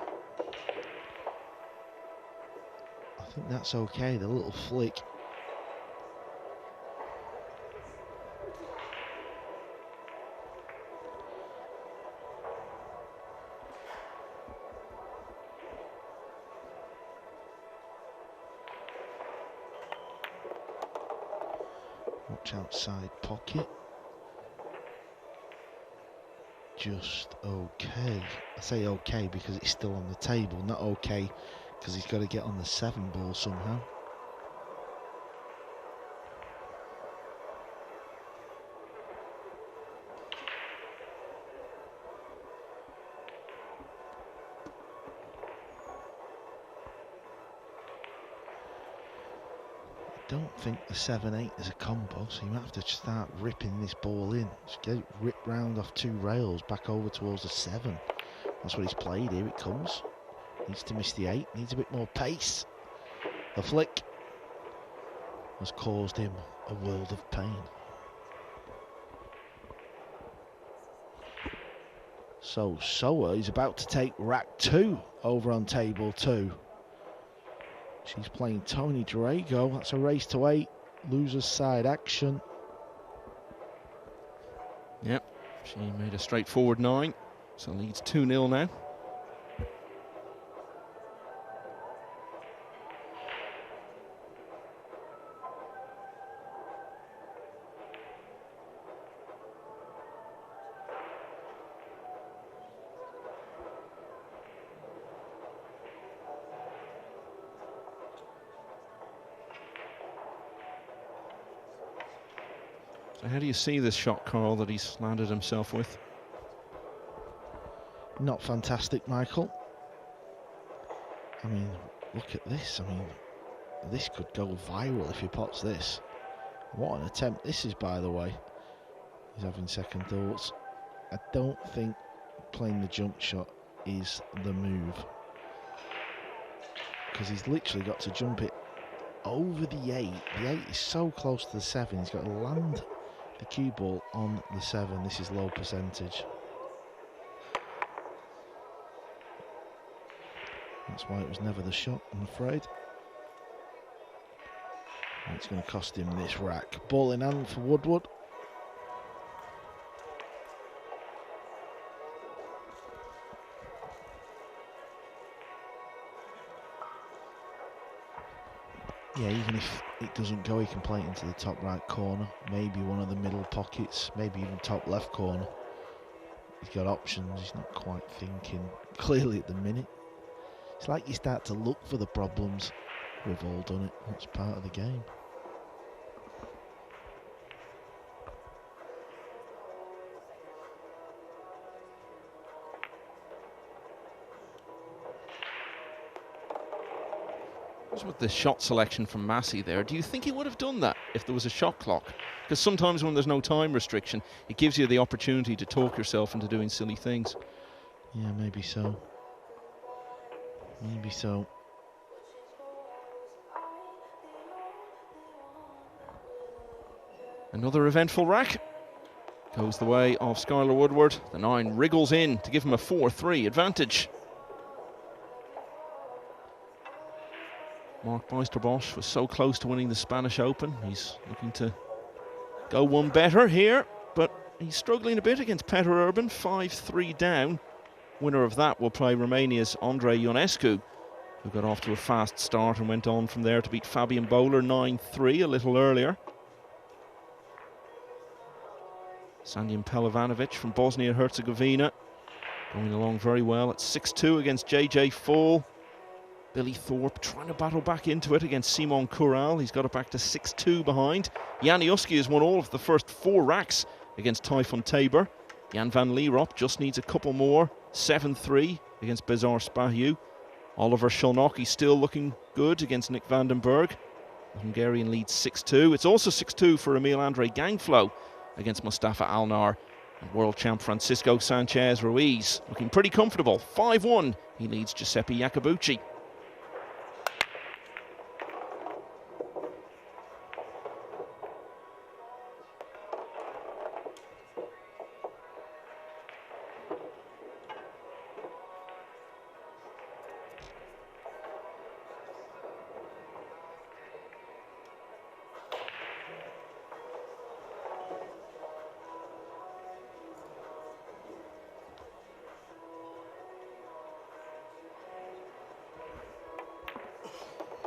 I think that's okay, the little flick. Watch outside pocket. Just okay. I say okay because it's still on the table, not okay because he's got to get on the 7 ball somehow. I don't think the 7-8 is a combo, so you might have to start ripping this ball in. Just get it ripped round off 2 rails back over towards the 7. That's what he's played. Here it comes. Needs to miss the 8. Needs a bit more pace. The flick has caused him a world of pain. So Soa is about to take rack 2 over on table 2. She's playing Tony Drago. That's a race to 8. Loser's side action. Yep, she made a straightforward 9, so leads 2-0 now. So how do you see this shot, Carl, that he's landed himself with? Not fantastic, Michael. I mean, look at this. I mean, this could go viral if he pots this. What an attempt this is, by the way. He's having second thoughts. I don't think playing the jump shot is the move, because he's literally got to jump it over the 8. The 8 is so close to the 7. He's got to land the cue ball on the 7. This is low percentage. That's why it was never the shot, I'm afraid. And it's going to cost him this rack. Ball in hand for Woodward. Yeah, even if it doesn't go, he can play it into the top right corner, maybe one of the middle pockets, maybe even top left corner. He's got options. He's not quite thinking clearly at the minute. It's like you start to look for the problems. We've all done it. That's part of the game. With the shot selection from Massey there, do you think he would have done that if there was a shot clock? Because sometimes when there's no time restriction, it gives you the opportunity to talk yourself into doing silly things. Yeah, maybe so. Maybe so. Another eventful rack. Goes the way of Skyler Woodward. The 9 wriggles in to give him a 4-3 advantage. Mark Meisterbosch was so close to winning the Spanish Open. He's looking to go one better here, but he's struggling a bit against Peter Urban, 5-3 down. Winner of that will play Romania's Andrei Ionescu, who got off to a fast start and went on from there to beat Fabian Bowler 9-3 a little earlier. Sanjin Pelovanovic from Bosnia-Herzegovina going along very well at 6-2 against JJ Fall. Billy Thorpe trying to battle back into it against Simon Corral. He's got it back to 6-2 behind. Janiuski has won all of the first 4 racks against Typhon Tabor. Jan van Lierop just needs a couple more. 7-3 against Bezar Spahiu. Oliver Sholnoki still looking good against Nick Vandenberg. The Hungarian leads 6-2. It's also 6-2 for Emil Andre Gangflow against Mustafa Alnar. And world champ Francisco Sanchez Ruiz looking pretty comfortable. 5-1. He leads Giuseppe Iacobucci.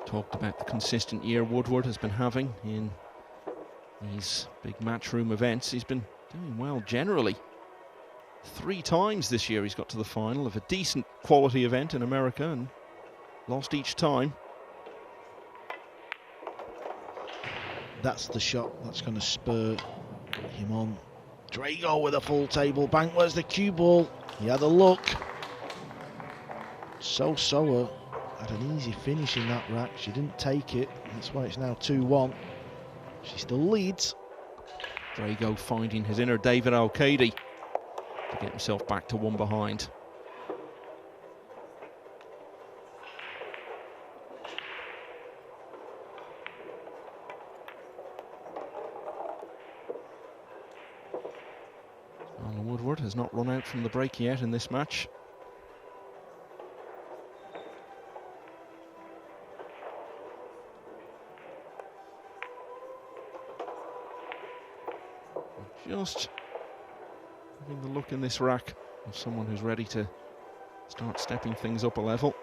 Talked about the consistent year Woodward has been having in these big Matchroom events. He's been doing well generally. 3 times this year he's got to the final of a decent quality event in America and lost each time. That's the shot that's going to spur him on. Drago with a full table bank. Where's the cue ball? He had a look. Soa had an easy finish in that rack. She didn't take it. That's why it's now 2-1. She still leads. Drago finding his inner David Al-Qaedi to get himself back to 1 behind. Skyler Woodward has not run out from the break yet in this match. Just having the look in this rack of someone who's ready to start stepping things up a level.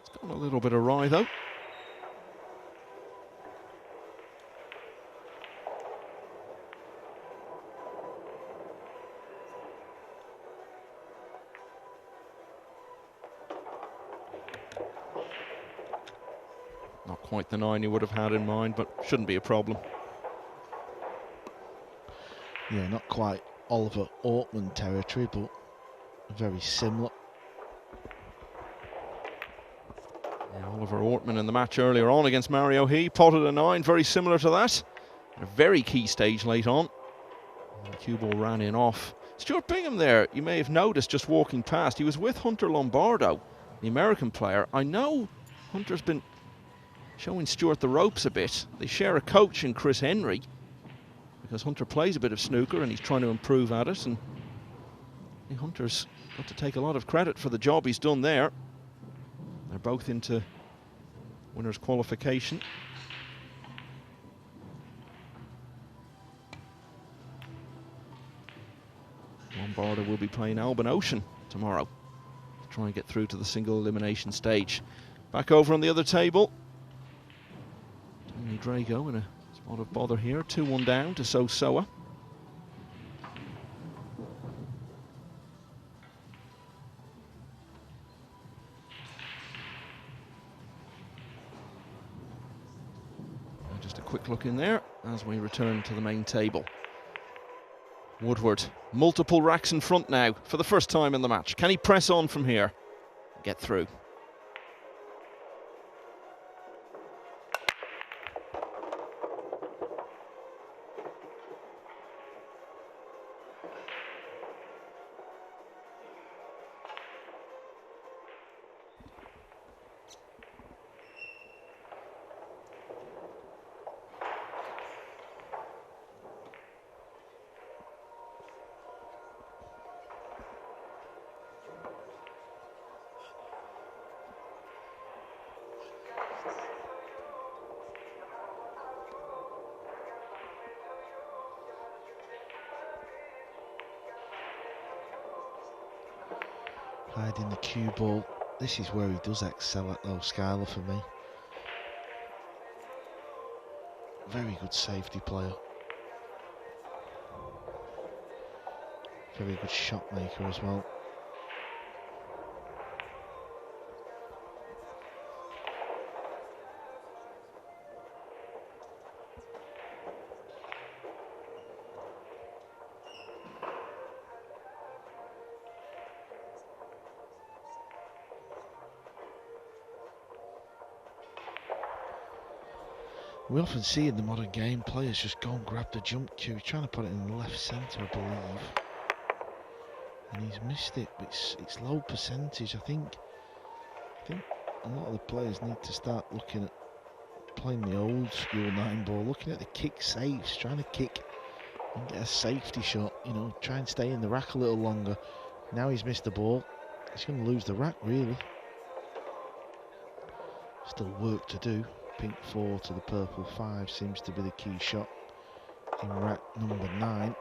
It's gone a little bit awry though. Not quite the 9 you would have had in mind, but shouldn't be a problem. Yeah, not quite Oliver Ortman territory, but very similar. Yeah, Oliver Ortman in the match earlier on against Mario He potted a 9, very similar to that. At a very key stage late on. And the cue ball ran in off. Stuart Bingham there, you may have noticed just walking past, he was with Hunter Lombardo, the American player. I know Hunter's been showing Stuart the ropes a bit. They share a coach in Chris Henry, because Hunter plays a bit of snooker and he's trying to improve at it, and Hunter's got to take a lot of credit for the job he's done there. They're both into winners qualification. Lombardo will be playing Alban Ocean tomorrow to try and get through to the single elimination stage. Back over on the other table, Drago in a spot of bother here. 2-1 down to Soa. Just a quick look in there as we return to the main table. Woodward, multiple racks in front now for the first time in the match. Can he press on from here? Get through. Hiding the cue ball. This is where he does excel at though, Skyler, for me. Very good safety player. Very good shot maker as well. We often see in the modern game players just go and grab the jump cue. He's trying to put it in the left centre, I believe, and he's missed it. But it's low percentage. I think a lot of the players need to start looking at playing the old school 9 ball, looking at the kick saves, trying to kick and get a safety shot. You know, try and stay in the rack a little longer. Now he's missed the ball. He's going to lose the rack really. Still work to do. Pink 4 to the purple 5 seems to be the key shot in rack number 9.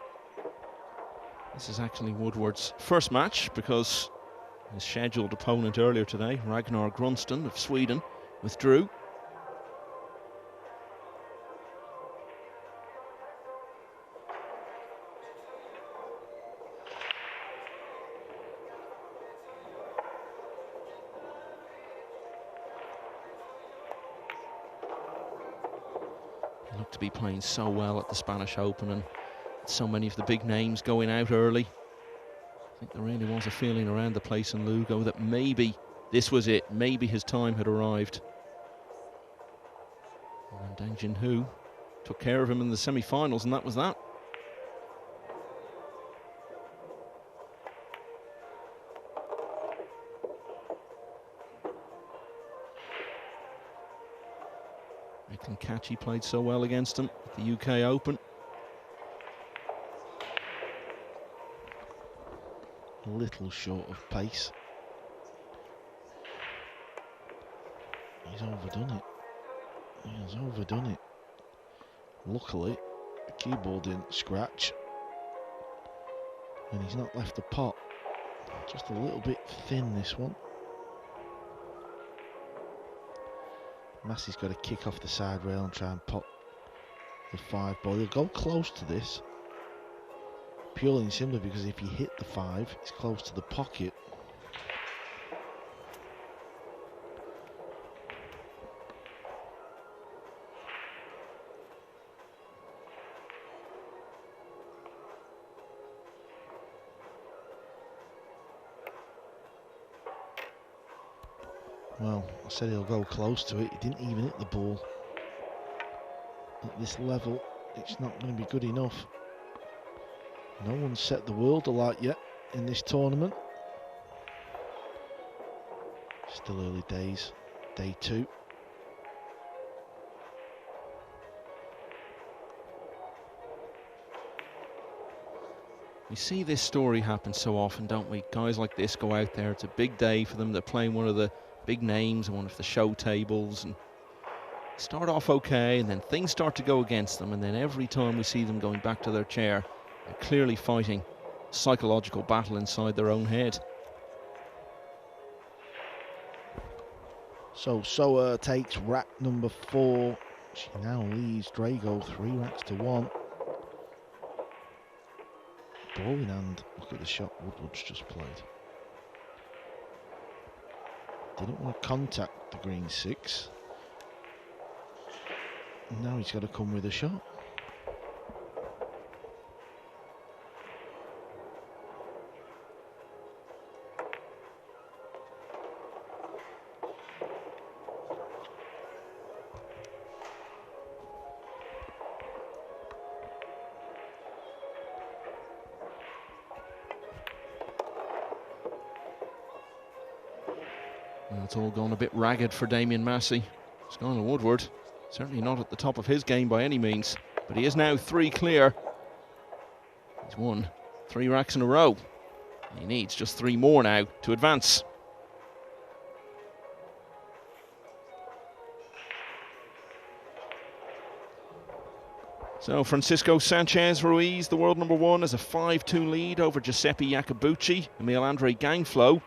This is actually Woodward's first match, because His scheduled opponent earlier today, Ragnar Grunston of Sweden, withdrew. He looked to be playing so well at the Spanish Open, and so many of the big names going out early. I think there really was a feeling around the place in Lugo that maybe this was it, maybe his time had arrived. And Dang Jin-Hu took care of him in the semi-finals, and that was that. Declan Catchy played so well against him at the UK Open. A little short of pace. He's overdone it. He has overdone it. Luckily, the keyboard didn't scratch. And he's not left the pot. Just a little bit thin, this one. Massey's got to kick off the side rail and try and pop the 5 ball. He'll go close to this. Purely and simply because if you hit the 5, it's close to the pocket. Well, I said he'll go close to it. He didn't even hit the ball. At this level, it's not going to be good enough. No one's set the world alight yet in this tournament. Still early days, day 2. We see this story happen so often, don't we? Guys like this go out there, it's a big day for them, they're playing one of the big names on one of the show tables, and start off okay, and then things start to go against them, and then every time we see them going back to their chair, they're clearly fighting a psychological battle inside their own head. So Soa takes rack number 4. She now leads Drago 3 racks to 1. Ball in hand. Look at the shot Woodward's just played. Didn't want to contact the green 6. Now he's got to come with a shot. Well, it's all gone a bit ragged for Damien Massey. Skyler Woodward, certainly not at the top of his game by any means, but he is now 3 clear. He's won 3 racks in a row. He needs just 3 more now to advance. So Francisco Sanchez Ruiz, the world number 1, has a 5-2 lead over Giuseppe Iacobucci. Emil Andre Gangflow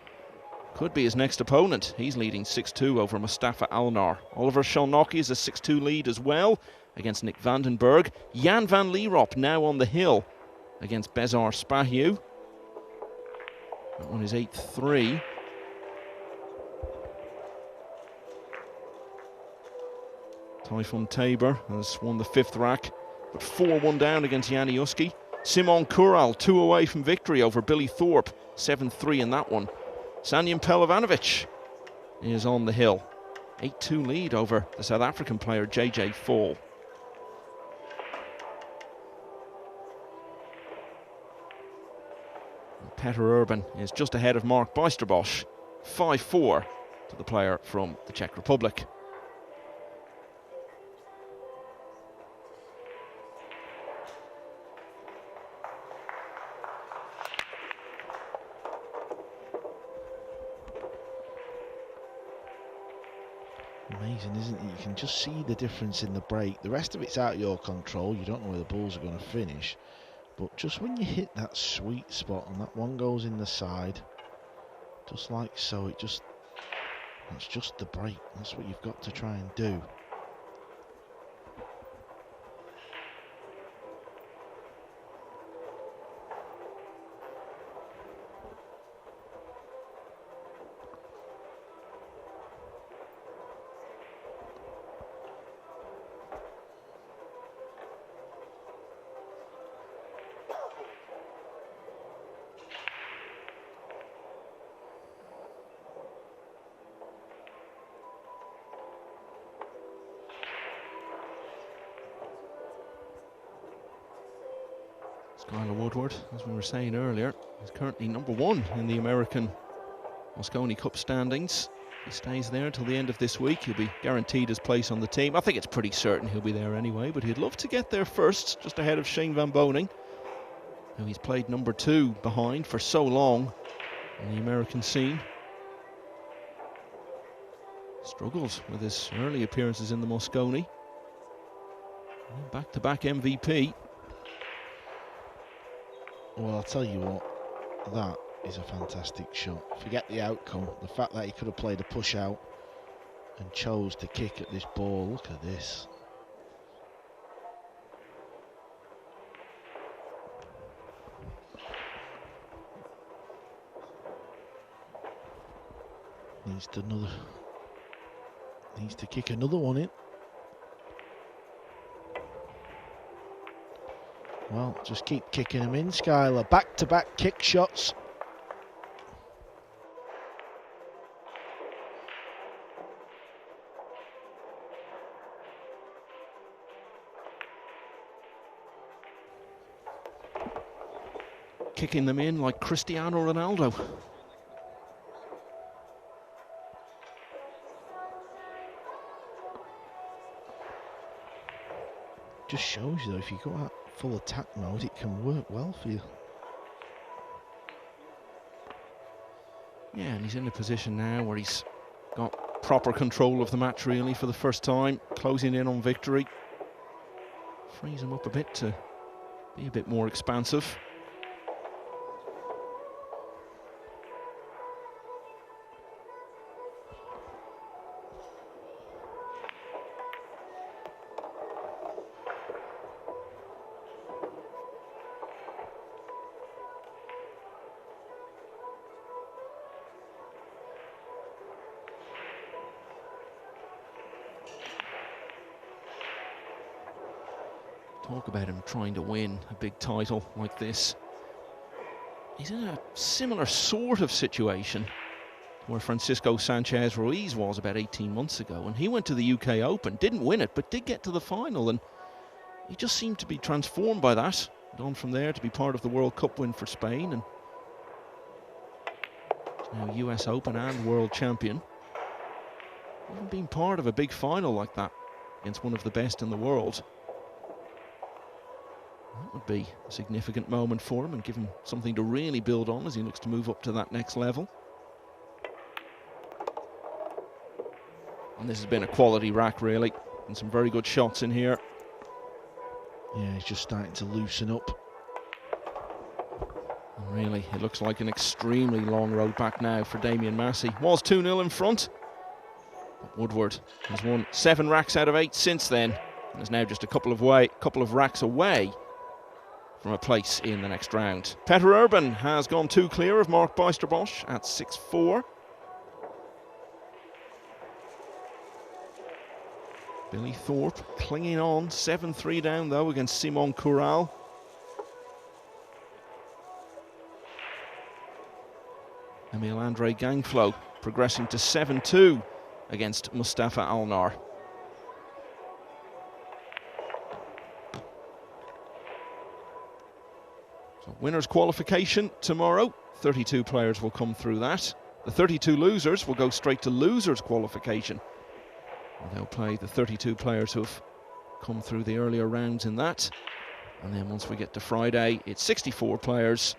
could be his next opponent. He's leading 6-2 over Mustafa Alnar. Oliver Shalnocki has a 6-2 lead as well against Nick Vandenberg. Jan van Lierop now on the hill against Bezar Spahiu. That one is 8-3. Typhoon Tabor has won the 5th rack, but 4-1 down against Yanni Uski. Simon Kural 2 away from victory over Billy Thorpe, 7-3 in that one. Sanjan Pelovanovic is on the hill. 8-2 lead over the South African player JJ Fall. Peter Urban is just ahead of Mark Bijsterbosch, 5-4 to the player from the Czech Republic. Amazing, isn't it? You can just see the difference in the break. The rest of it's out of your control. You don't know where the balls are going to finish. But just when you hit that sweet spot and that one goes in the side, Just like so, that's just the break. That's what you've got to try and do. Skyler Woodward, as we were saying earlier, is currently #1 in the American Mosconi Cup standings. He stays there until the end of this week. He'll be guaranteed his place on the team. I think it's pretty certain he'll be there anyway, but he'd love to get there first, just ahead of Shane Van Boning, who he's played #2 behind for so long in the American scene. Struggled with his early appearances in the Mosconi. Back-to-back MVP. Well, I'll tell you what, that is a fantastic shot. Forget the outcome, the fact that he could have played a push out and chose to kick at this ball. Look at this. Needs to kick another one in. Well, just keep kicking them in, Skyler. Back-to-back kick shots. Kicking them in like Cristiano Ronaldo. Just shows you, though, if you go out full attack mode, it can work well for you. Yeah, and he's in a position now where he's got proper control of the match, really, for the first time, closing in on victory. Frees him up a bit to be a bit more expansive. Talk about him trying to win a big title like this. He's in a similar sort of situation where Francisco Sanchez Ruiz was about 18 months ago, and he went to the UK Open, didn't win it, but did get to the final, and he just seemed to be transformed by that. Gone from there to be part of the World Cup win for Spain, and now US Open and World Champion. Even being part of a big final like that against one of the best in the world, that would be a significant moment for him and give him something to really build on as he looks to move up to that next level. And this has been a quality rack, really, and some very good shots in here. Yeah, he's just starting to loosen up. And really, it looks like an extremely long road back now for Damien Massey. Was 2-0 in front, but Woodward has won 7 racks out of 8 since then, and is now just a couple of racks away from a place in the next round. Petter Urban has gone 2 clear of Mark Bijsterbosch at 6-4. Billy Thorpe clinging on, 7-3 down though against Simon Corral. Emil Andre Gangflow progressing to 7-2 against Mustafa Alnar. So winners qualification tomorrow. 32 players will come through that. The 32 losers will go straight to losers qualification. And they'll play the 32 players who've come through the earlier rounds in that. And then once we get to Friday, it's 64 players,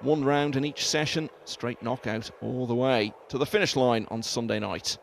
1 round in each session, straight knockout all the way to the finish line on Sunday night.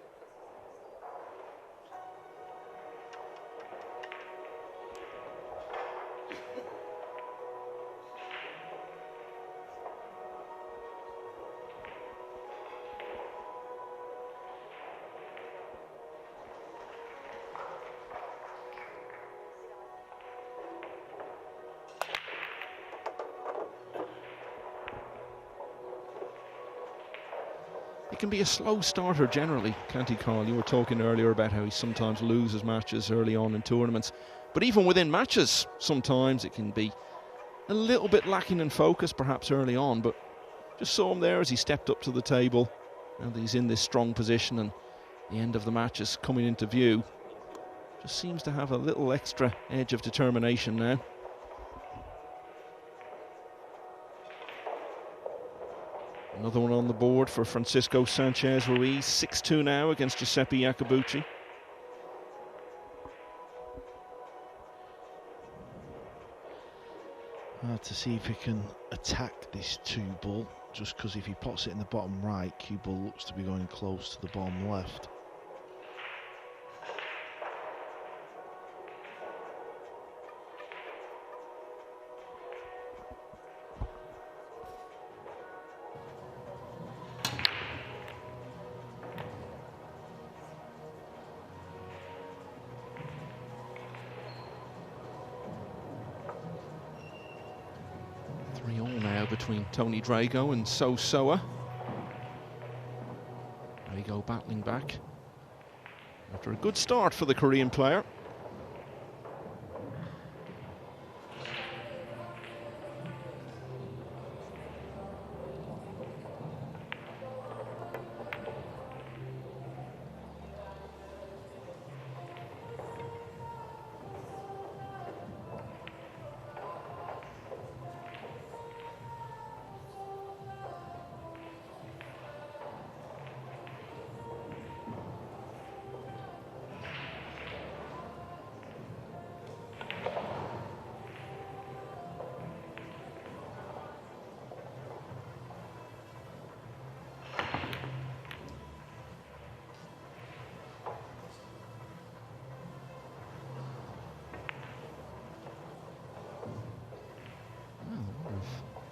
He can be a slow starter generally, can't he, Carl? You were talking earlier about how he sometimes loses matches early on in tournaments. But even within matches, sometimes it can be a little bit lacking in focus, perhaps early on. But just saw him there as he stepped up to the table. And he's in this strong position and the end of the match is coming into view. Just seems to have a little extra edge of determination now. Another one on the board for Francisco Sanchez Ruiz. 6-2 now against Giuseppe Iacobucci. Hard to see if he can attack this 2-ball, just because if he pots it in the bottom right, cue ball looks to be going close to the bottom left. Between Tony Drago and So Soa. Drago battling back after a good start for the Korean player.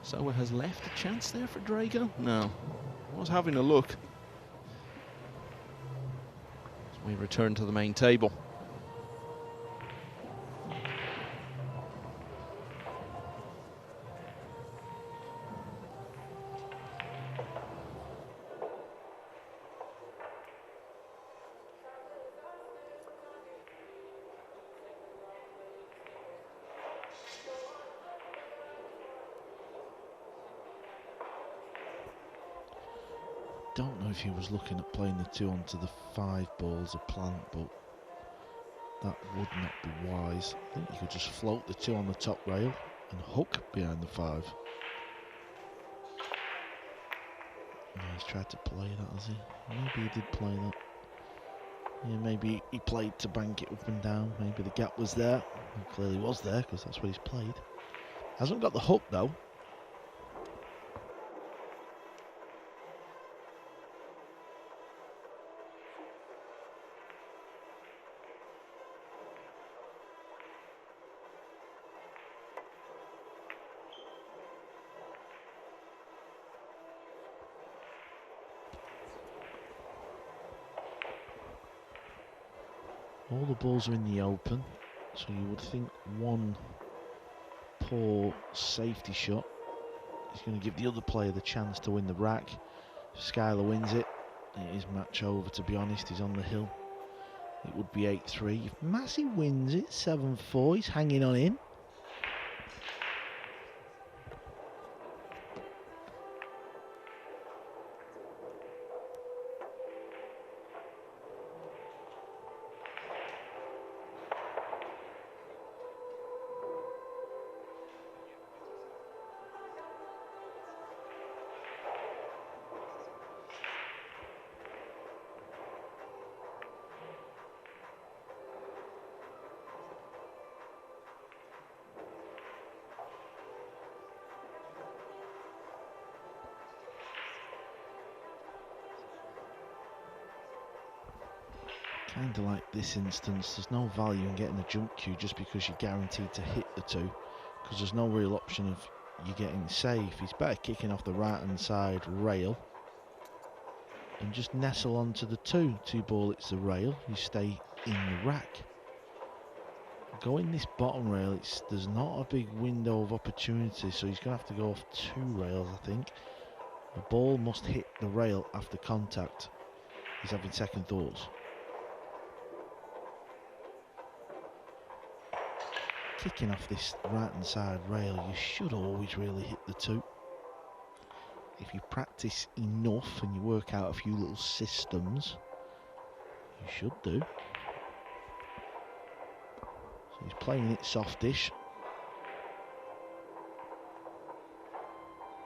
Soa has left a chance there for Drago. No, I was having a look. As we return to the main table. Don't know if he was looking at playing the 2 onto the 5 ball as a plant, but that would not be wise. I think you could just float the 2 on the top rail and hook behind the 5. Yeah, he's tried to play that, has he? Maybe he did play that. Yeah, maybe he played to bank it up and down. Maybe the gap was there. It clearly was there because that's what he's played. Hasn't got the hook though. All the balls are in the open, so you would think one poor safety shot is going to give the other player the chance to win the rack. If Skyler wins it, it is match over, to be honest. He's on the hill. It would be 8-3. If Massey wins it, 7-4, he's hanging on in. Kind of like this instance, there's no value in getting a jump cue just because you're guaranteed to hit the 2, because there's no real option of you getting safe. He's better kicking off the right hand side rail and just nestle onto the 2 ball. It's the rail, you stay in the rack. Going this bottom rail, there's not a big window of opportunity, so he's going to have to go off 2 rails, I think. The ball must hit the rail after contact. He's having second thoughts. Kicking off this right hand side rail, you should always really hit the two. If you practice enough and you work out a few little systems, you should do. So he's playing it softish.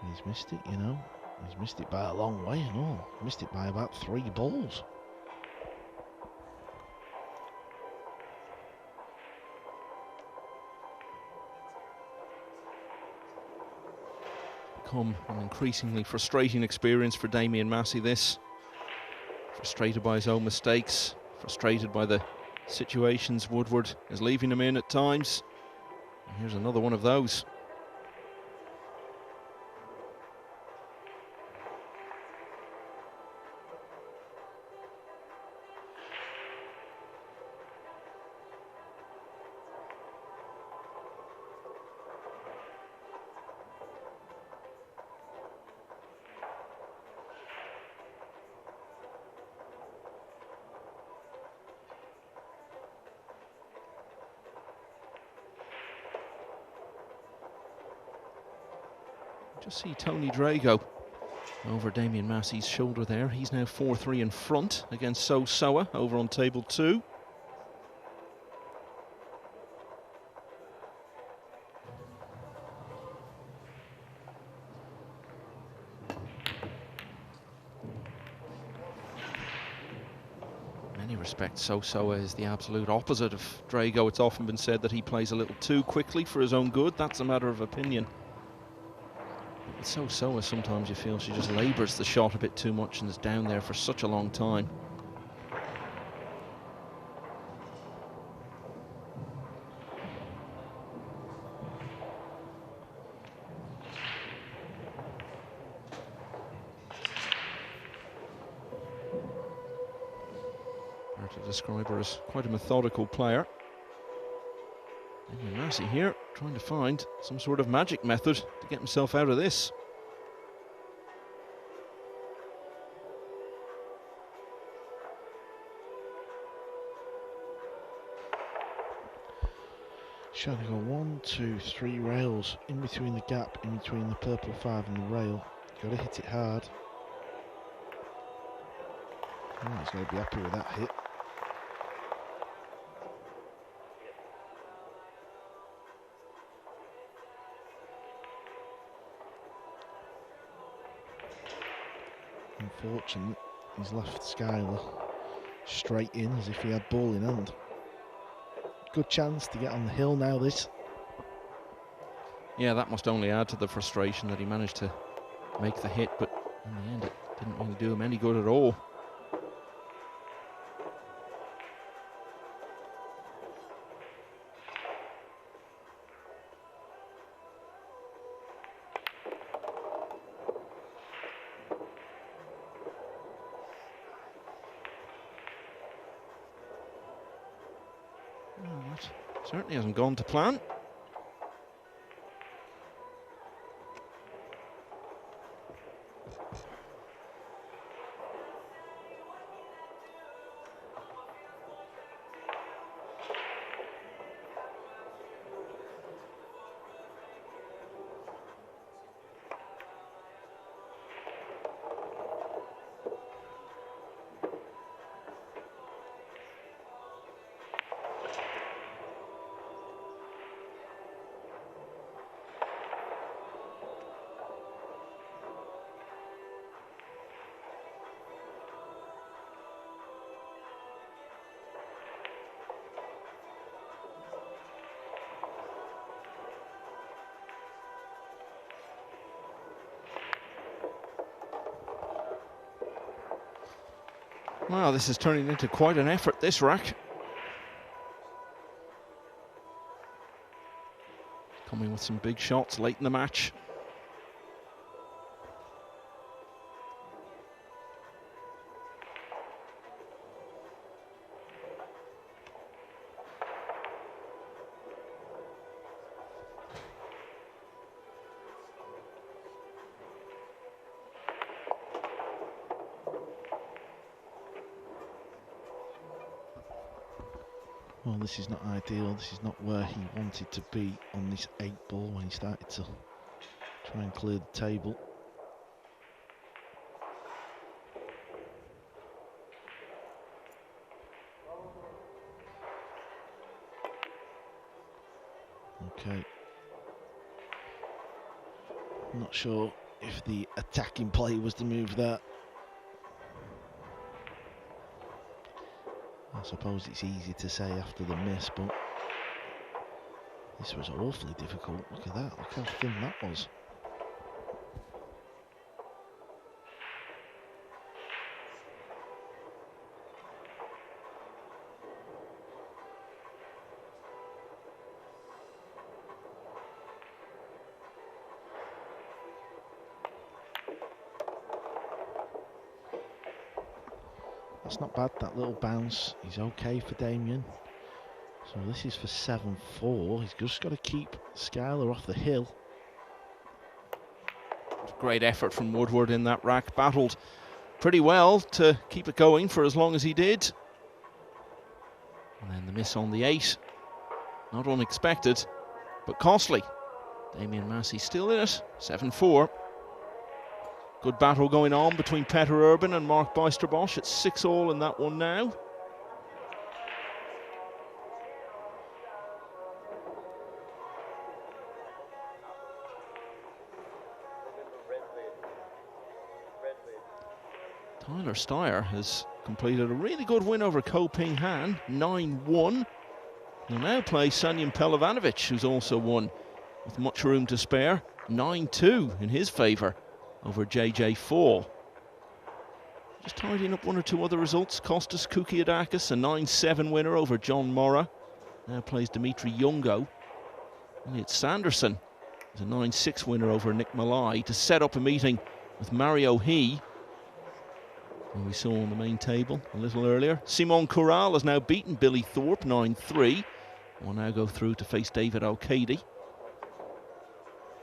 He's missed it, you know. He's missed it by a long way and all. Missed it by about 3 balls. Become an increasingly frustrating experience for Damien Massey, this. Frustrated by his own mistakes, frustrated by the situations Woodward is leaving him in at times. And here's another one of those. Just see Tony Drago over Damien Massey's shoulder there. He's now 4-3 in front against So Soa over on table 2. In many respects, So Soa is the absolute opposite of Drago. It's often been said that he plays a little too quickly for his own good. That's a matter of opinion. It's So Soa, sometimes you feel she just labours the shot a bit too much and is down there for such a long time. Hard to describe her as quite a methodical player. Damian Massey here, trying to find some sort of magic method to get himself out of this. Trying to go 1, 2, 3 rails in between the gap, in between the purple 5 and the rail. Got to hit it hard. Oh, he's going to be happy with that hit. Unfortunately, he's left Skyler straight in as if he had ball in hand. Good chance to get on the hill now, this. Yeah, that must only add to the frustration that he managed to make the hit, but in the end it didn't really do him any good at all. Certainly hasn't gone to plan. Wow, this is turning into quite an effort, this rack. Coming with some big shots late in the match. Well, this is not ideal. This is not where he wanted to be on this 8 ball when he started to try and clear the table. Okay. Not sure if the attacking play was the move there. I suppose it's easy to say after the miss, but this was awfully difficult. Look at that. Look how thin that was. That's not bad, that little bounce. He's okay for Damien. So this is for 7-4. He's just got to keep Skyler off the hill. Great effort from Woodward in that rack. Battled pretty well to keep it going for as long as he did. And then the miss on the 8. Not unexpected, but costly. Damien Massey still in it. 7-4. Good battle going on between Petter Urban and Mark Bijsterbosch. It's 6-all in that one now. Tyler Steyer has completed a really good win over Ko Ping Han, 9-1. He'll now play Sanyan Pelovanovic, who's also won with much room to spare, 9-2 in his favour over JJ Fall. Just tidying up one or two other results. Kostas Koukiadakis, a 9-7 winner over John Morra. Now plays Dimitri Youngo. Elliot Sanderson is a 9-6 winner over Nick Malai to set up a meeting with Mario He, who we saw on the main table a little earlier. Simon Corral has now beaten Billy Thorpe, 9-3. Will now go through to face David O'Cady.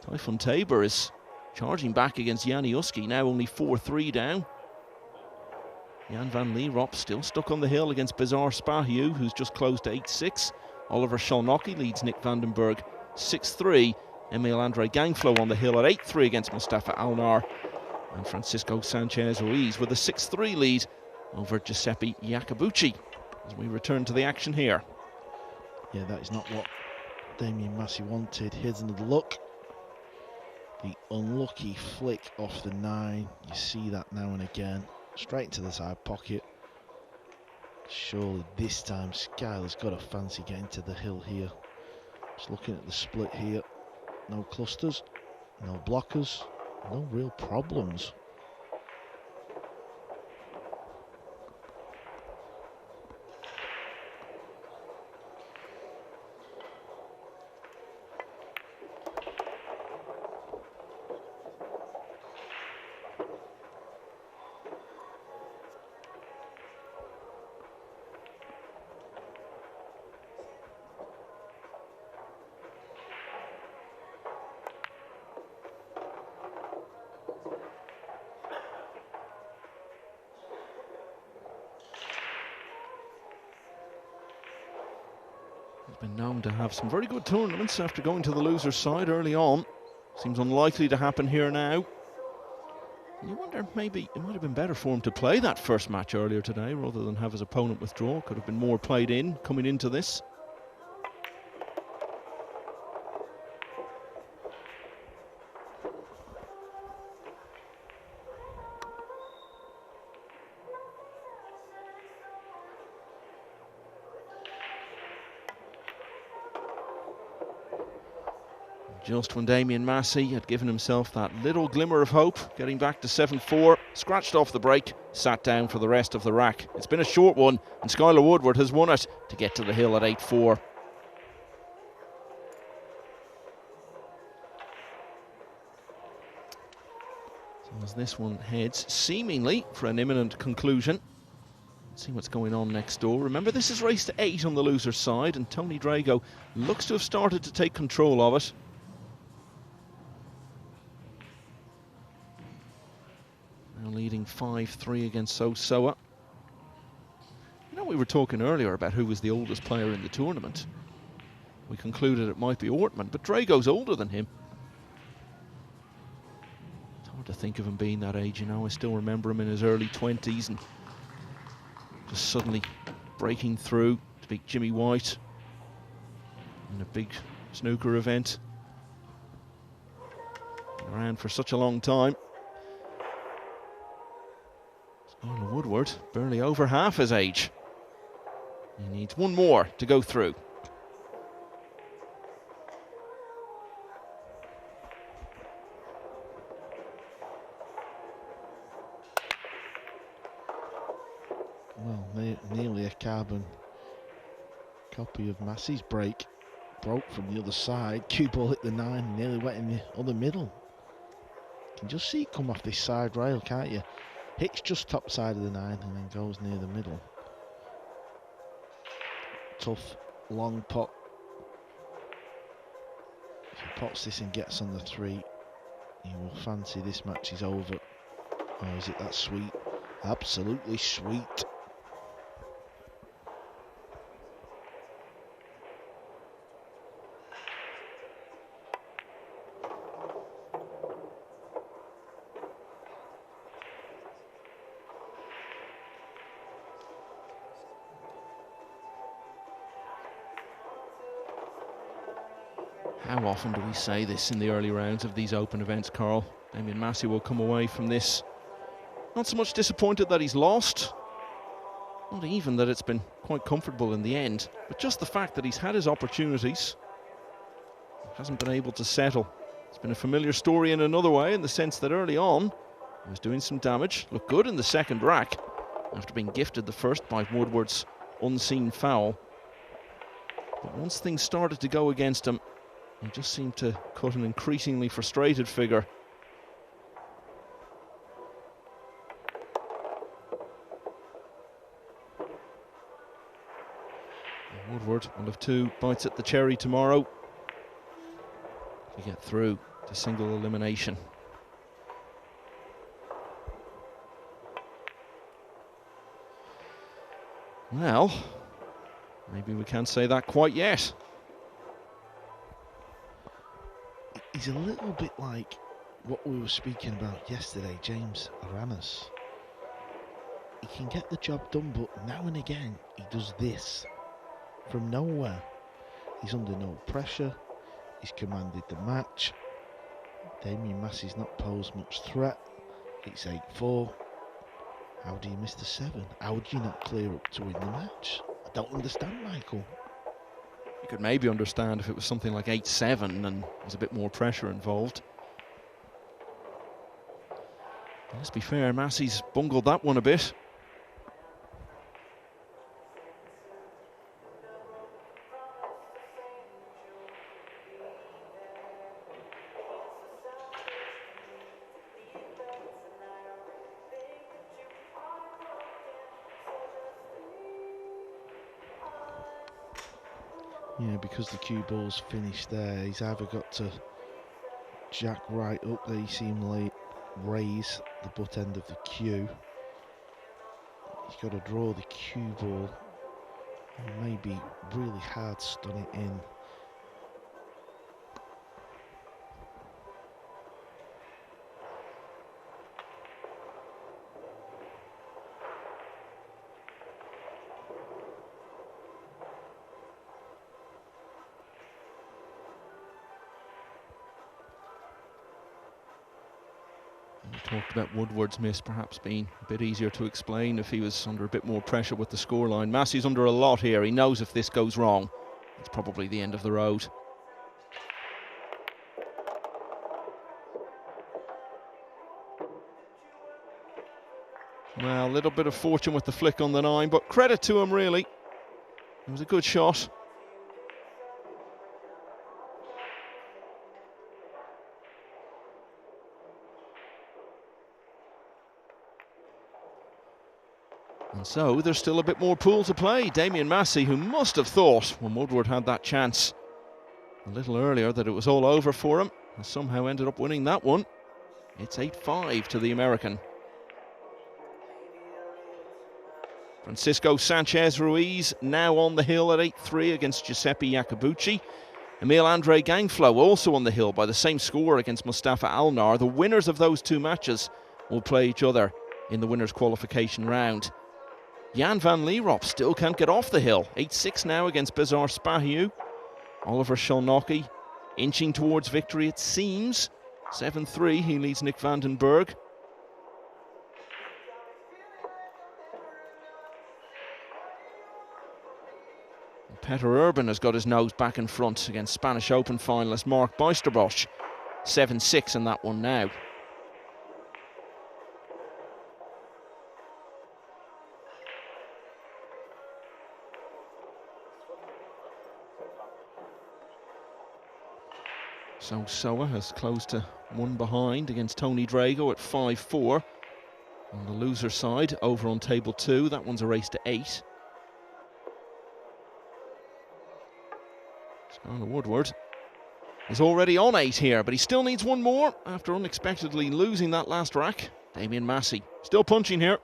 Typhon Tabor is charging back against Yanni Uski, now only 4-3 down. Jan van Lierop still stuck on the hill against Bizarre Spahiu, who's just closed to 8-6. Oliver Sholnocki leads Nick Vandenberg 6-3. Emil Andre Gangflow on the hill at 8-3 against Mustafa Alnar. And Francisco Sanchez Ruiz with a 6-3 lead over Giuseppe Iacobucci as we return to the action here. Yeah, that is not what Damien Massey wanted. Here's another look. The unlucky flick off the 9. You see that now and again. Straight into the side pocket. Surely this time Skyler's got a fancy getting to the hill here. Just looking at the split here. No clusters, no blockers, no real problems. Been known to have some very good tournaments after going to the loser's side early on. Seems unlikely to happen here now. And you wonder, maybe it might have been better for him to play that first match earlier today rather than have his opponent withdraw. Could have been more played in coming into this. Just when Damien Massey had given himself that little glimmer of hope, getting back to 7-4, scratched off the break, sat down for the rest of the rack. It's been a short one, and Skyler Woodward has won it to get to the hill at 8-4. So as this one heads seemingly for an imminent conclusion. Let's see what's going on next door. Remember, this is race to 8 on the loser's side, and Tony Drago looks to have started to take control of it. Leading 5-3 against Sosoa. You know know we were talking earlier about who was the oldest player in the tournament. We concluded it might be Ortman, but Drago's older than him. It's hard to think of him being that age, you know. I still remember him in his early 20s and just suddenly breaking through to beat Jimmy White in a big snooker event. Been around for such a long time. Skyler Woodward, barely over half his age. He needs one more to go through. Well, nearly a carbon copy of Massey's break. Broke from the other side. Cue ball hit the 9, nearly went in the other middle. You can just see it come off this side rail, can't you? Hits just top side of the 9 and then goes near the middle. Tough, long pot. If he pots this and gets on the 3, he will fancy this match is over. Or is it that sweet? Absolutely sweet. How often do we say this in the early rounds of these open events, Carl? Damien Massey will come away from this not so much disappointed that he's lost, not even that it's been quite comfortable in the end, but just the fact that he's had his opportunities, hasn't been able to settle. It's been a familiar story in another way, in the sense that early on he was doing some damage, looked good in the second rack after being gifted the first by Woodward's unseen foul. But once things started to go against him, he just seemed to cut an increasingly frustrated figure. And Woodward will have 2 bites at the cherry tomorrow to get through to single elimination. Well, maybe we can't say that quite yet. He's a little bit like what we were speaking about yesterday, James Aramis. He can get the job done, but now and again he does this from nowhere. He's under no pressure. He's commanded the match. Damien Massey's not posed much threat. It's 8-4. How do you miss the 7? How do you not clear up to win the match? I don't understand, Michael. You could maybe understand if it was something like 8-7 and there's a bit more pressure involved. But let's be fair, Massey's bungled that one a bit. Yeah, because the cue ball's finished there, he's either got to jack right up there, you see him raise the butt end of the cue. He's got to draw the cue ball and maybe really hard stun it in. Talked about Woodward's miss perhaps being a bit easier to explain if he was under a bit more pressure with the scoreline. Massey's under a lot here. He knows if this goes wrong, it's probably the end of the road. Well, a little bit of fortune with the flick on the 9, but credit to him really. It was a good shot. And so there's still a bit more pool to play. Damien Massey, who must have thought when Woodward had that chance a little earlier that it was all over for him, has somehow ended up winning that one. It's 8-5 to the American. Francisco Sanchez Ruiz now on the hill at 8-3 against Giuseppe Iacobucci. Emil Andre Gangflow also on the hill by the same score against Mustafa Alnar. The winners of those two matches will play each other in the winners' qualification round. Jan van Lierop still can't get off the hill. 8-6 now against Bizarre Spahiu. Oliver Sholnocki inching towards victory, it seems. 7-3, he leads Nick Vandenberg. Peter Urban has got his nose back in front against Spanish Open finalist Mark Bijsterbosch. 7-6 in that one now. So Soa has closed to one behind against Tony Drago at 5-4. On the loser side, over on table 2, that one's a race to 8. Skyler Woodward is already on 8 here, but he still needs one more after unexpectedly losing that last rack. Damien Massey still punching here.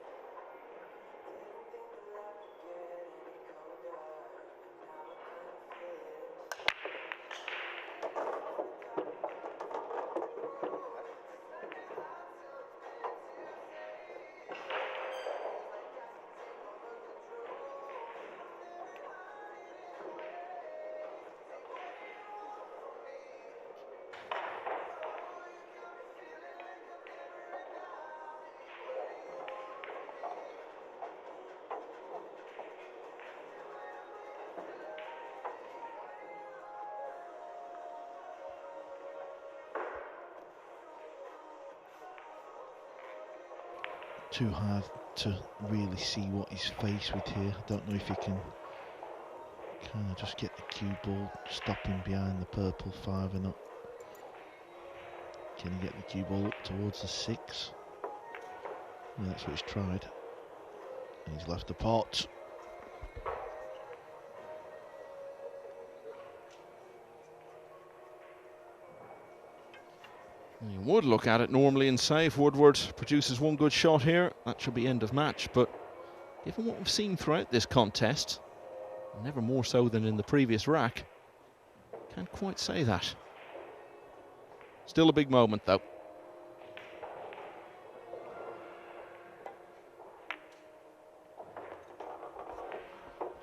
Too hard to really see what he's faced with here. I don't know if he can kind of just get the cue ball stopping behind the purple 5 or not. Can he get the cue ball up towards the 6? Yeah, that's what he's tried. And he's left the pot. You would look at it normally and say if Woodward produces one good shot here, that should be end of match. But given what we've seen throughout this contest, never more so than in the previous rack, can't quite say that. Still a big moment though.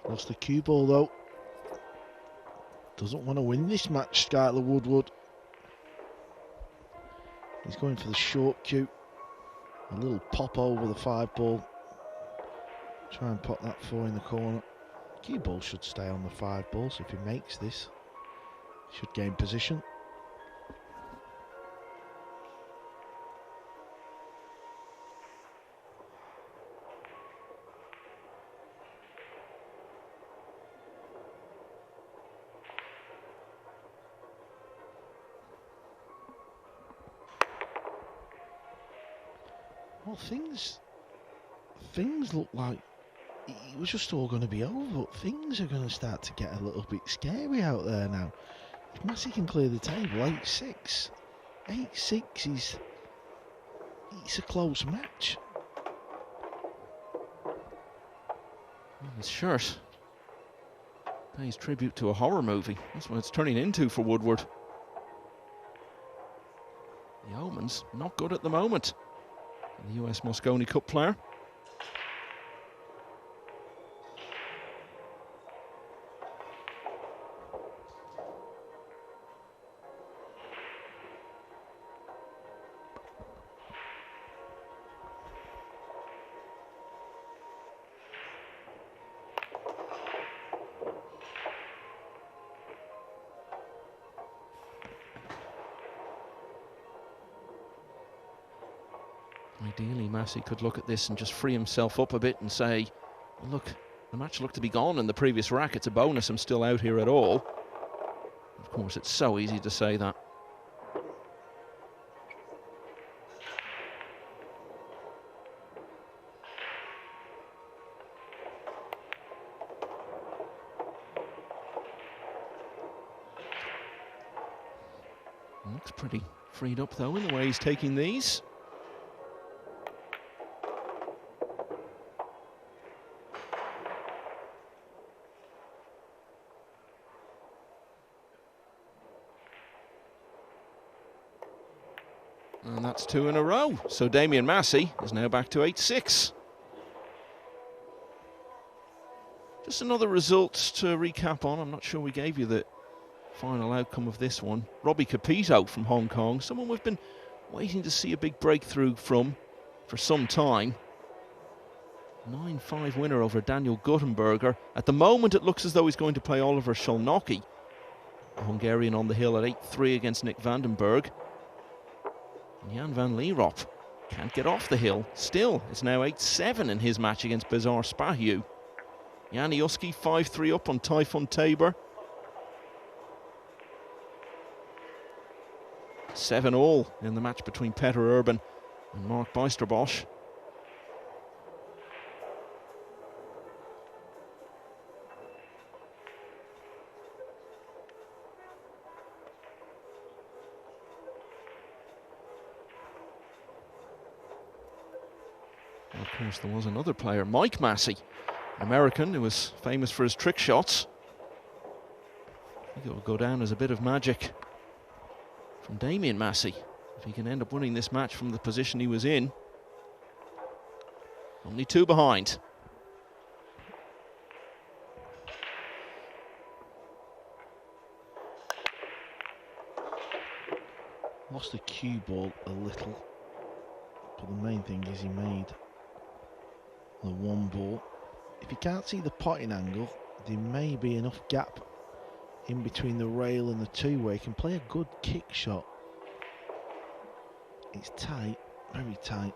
Lost the cue ball though. Doesn't want to win this match, Skyler Woodward. He's going for the short cue. A little pop over the 5 ball. Try and pop that 4 in the corner. Cue ball should stay on the 5 ball, so if he makes this, he should gain position. Well, things look like it was just all going to be over, but things are going to start to get a little bit scary out there now. If Massey can clear the table, 8-6. 8-6 it's a close match. Well, his shirt pays tribute to a horror movie. That's what it's turning into for Woodward. The Omen's not good at the moment. The US Mosconi Cup player. Ideally, Massey could look at this and just free himself up a bit and say, well, look, the match looked to be gone in the previous rack. It's a bonus I'm still out here at all. Of course, it's so easy to say that. Looks pretty freed up, though, in the way he's taking these. And that's 2 in a row. So Damien Massey is now back to 8-6. Just another result to recap on. I'm not sure we gave you the final outcome of this one. Robbie Capito from Hong Kong, someone we've been waiting to see a big breakthrough from for some time. 9-5 winner over Daniel Guttenberger. At the moment it looks as though he's going to play Oliver Szolnocki, a Hungarian on the hill, at 8-3 against Nick Vandenberg. And Jan van Lierop can't get off the hill. Still, it's now 8-7 in his match against Bizarre Spahiu. Jan Uski 5-3 up on Typhoon Tabor. 7-all in the match between Peter Urban and Mark Bijsterbosch. And of course, there was another player, Mike Massey, an American who was famous for his trick shots. I think it will go down as a bit of magic from Damien Massey if he can end up winning this match from the position he was in. Only 2 behind. Lost the cue ball a little, but the main thing is he made the 1 ball. If you can't see the potting angle, there may be enough gap in between the rail and the 2 where he can play a good kick shot. It's tight, very tight.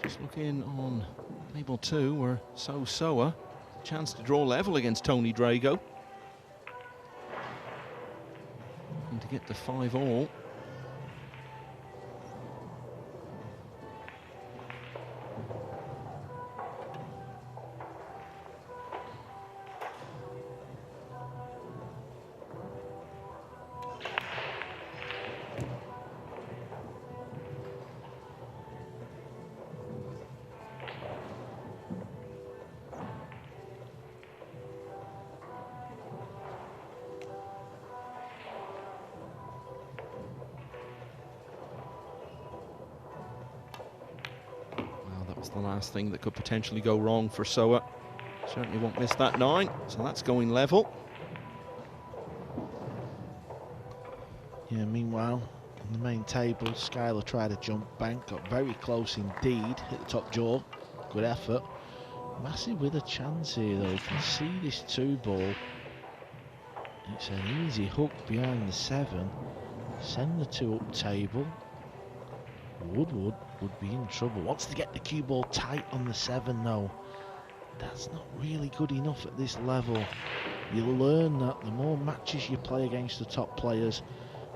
Just looking on table 2 where Soa, chance to draw level against Tony Drago. Looking to get to 5-all. The last thing that could potentially go wrong for Soa. Certainly won't miss that 9, so that's going level. Yeah, meanwhile, on the main table, Skyler tried a jump bank, got very close indeed, hit the top jaw, good effort. Massey with a chance here though, you can see this 2 ball. It's an easy hook behind the 7, send the 2 up table. Woodward would be in trouble. Wants to get the cue ball tight on the 7 though. That's not really good enough at this level. You learn that the more matches you play against the top players,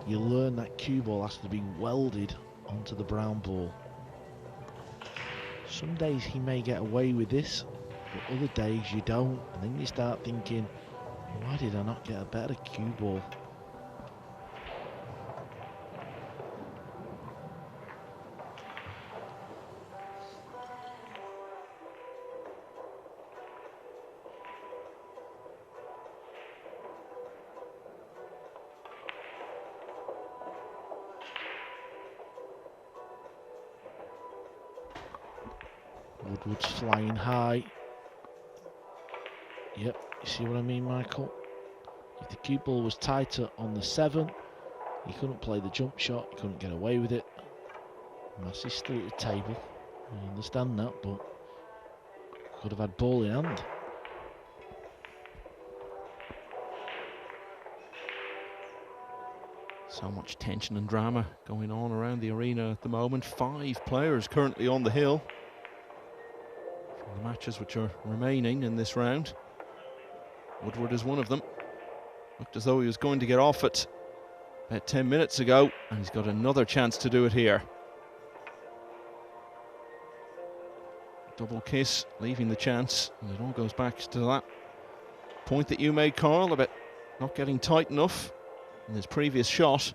you learn that cue ball has to be welded onto the brown ball. Some days he may get away with this, but other days you don't. And then you start thinking, why did I not get a better cue ball? Woodward's flying high. Yep, you see what I mean, Michael? If the cue ball was tighter on the 7, he couldn't play the jump shot, he couldn't get away with it. Massey's still at the table, I understand that, but could have had ball in hand. So much tension and drama going on around the arena at the moment. 5 players currently on the hill from the matches which are remaining in this round. Woodward is one of them. Looked as though he was going to get off it about 10 minutes ago, and he's got another chance to do it here. Double kiss, leaving the chance, and it all goes back to that point that you made, Carl, about not getting tight enough in his previous shot.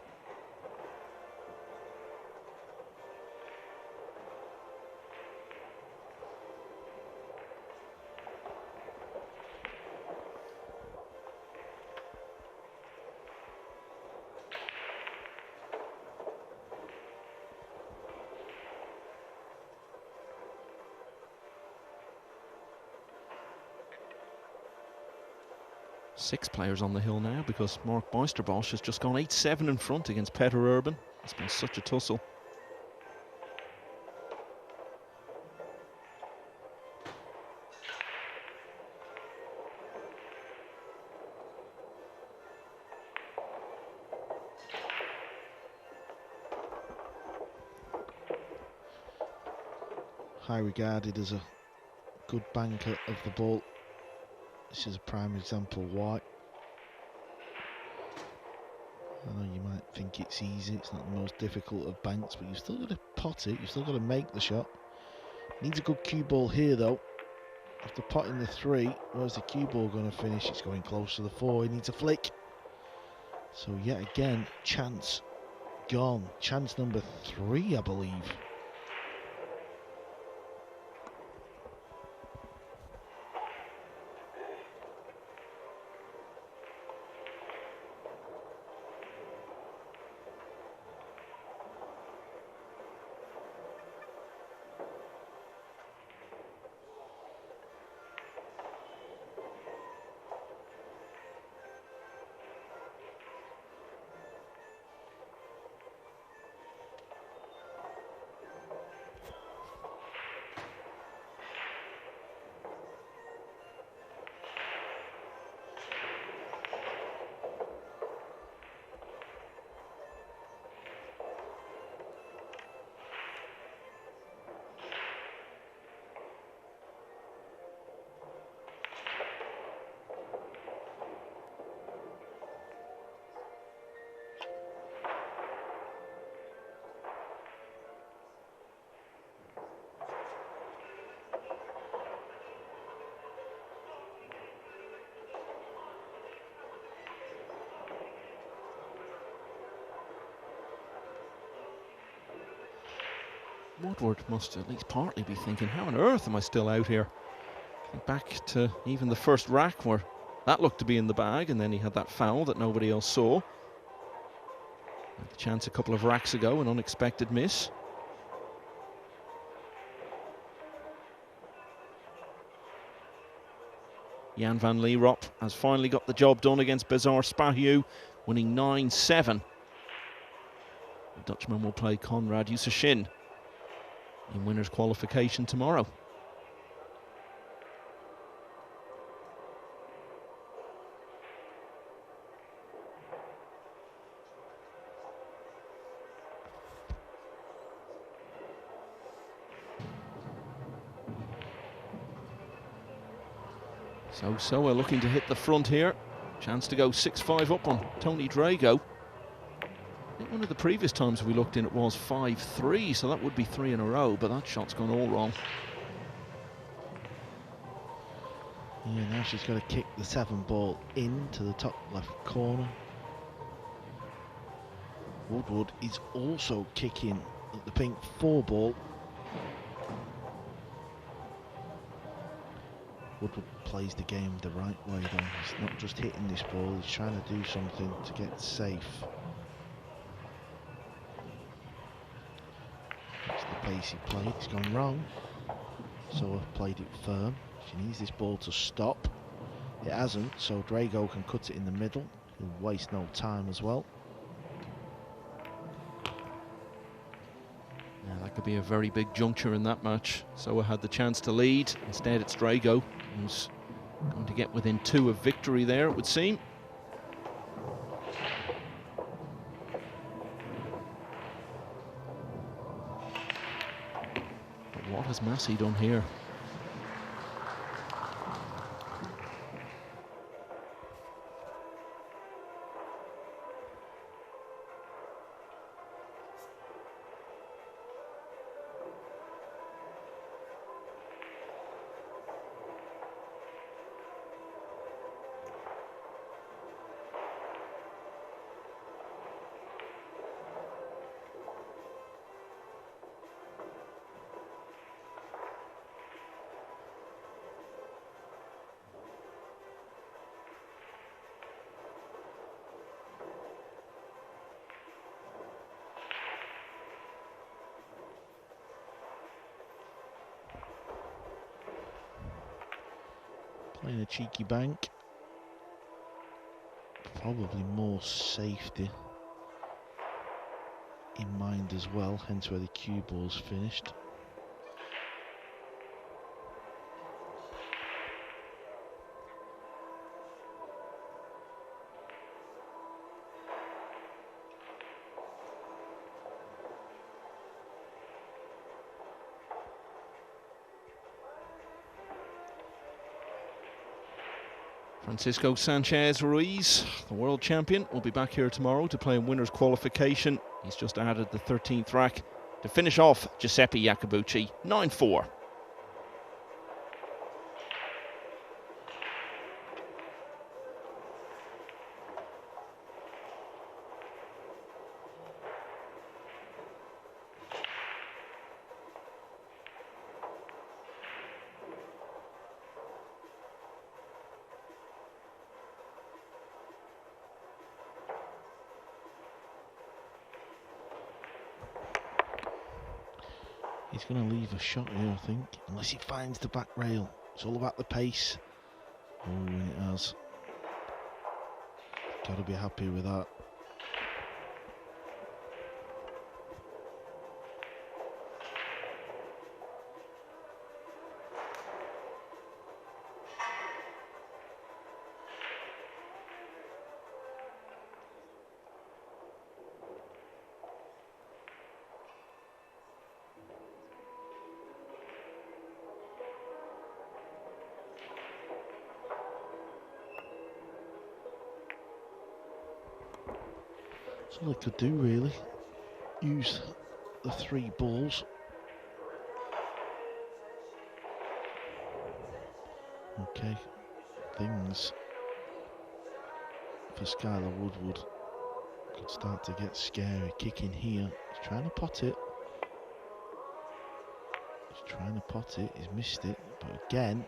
Six players on the hill now because Mark Boisterbosch has just gone 8-7 in front against Peter Urban. It's been such a tussle. High regarded as a good banker of the ball. This is a prime example why. I know you might think it's easy, it's not the most difficult of banks, but you've still got to pot it, you've still got to make the shot. Needs a good cue ball here though. After potting the 3, where's the cue ball going to finish? It's going close to the 4, he needs a flick. So yet again, chance gone. Chance number 3, I believe. Woodward must at least partly be thinking, how on earth am I still out here? Back to even the first rack where that looked to be in the bag, and then he had that foul that nobody else saw. Had the chance a couple of racks ago, an unexpected miss. Jan van Lierop has finally got the job done against Bezar Spahiu, winning 9-7. The Dutchman will play Konrad Yusashin in winners' qualification tomorrow. So we're looking to hit the front here. Chance to go 6-5 up on Tony Drago. I think one of the previous times we looked in it was 5-3, so that would be 3 in a row, but that shot's gone all wrong. Yeah, now she's got to kick the 7 ball into the top left corner. Woodward is also kicking at the pink 4 ball. Woodward plays the game the right way though. He's not just hitting this ball, he's trying to do something to get safe. That's the pace he played. It's gone wrong. So I've played it firm. She needs this ball to stop. It hasn't, so Drago can cut it in the middle. He'll waste no time as well. Yeah, that could be a very big juncture in that match. Soa had the chance to lead. Instead, it's Drago who's going to get within 2 of victory there, it would seem. What has Massey done here? Playing a cheeky bank. Probably more safety in mind as well, hence where the cue ball's finished. Francisco Sanchez Ruiz, the world champion, will be back here tomorrow to play in winners qualification. He's just added the 13th rack to finish off Giuseppe Iacobucci, 9-4. He's going to leave a shot here, I think, unless he finds the back rail. It's all about the pace. Oh, and it has. Got to be happy with that. That's all they could do, really. Use the 3 balls. Okay, things for Skyler Woodward could start to get scary. Kicking here, he's trying to pot it. He's missed it, but again,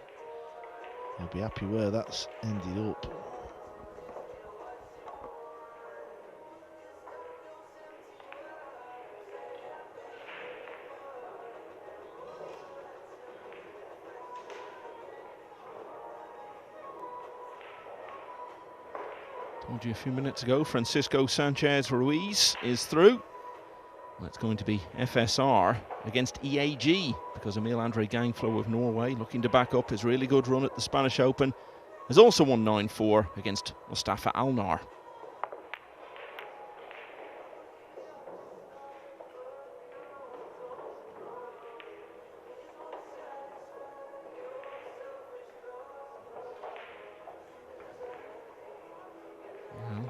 he'll be happy where that's ended up. Told you a few minutes ago, Francisco Sanchez Ruiz is through. That's going to be FSR against EAG, because Emil Andre Gangflow of Norway, looking to back up his really good run at the Spanish Open, has also won 9-4 against Mustafa Alnar.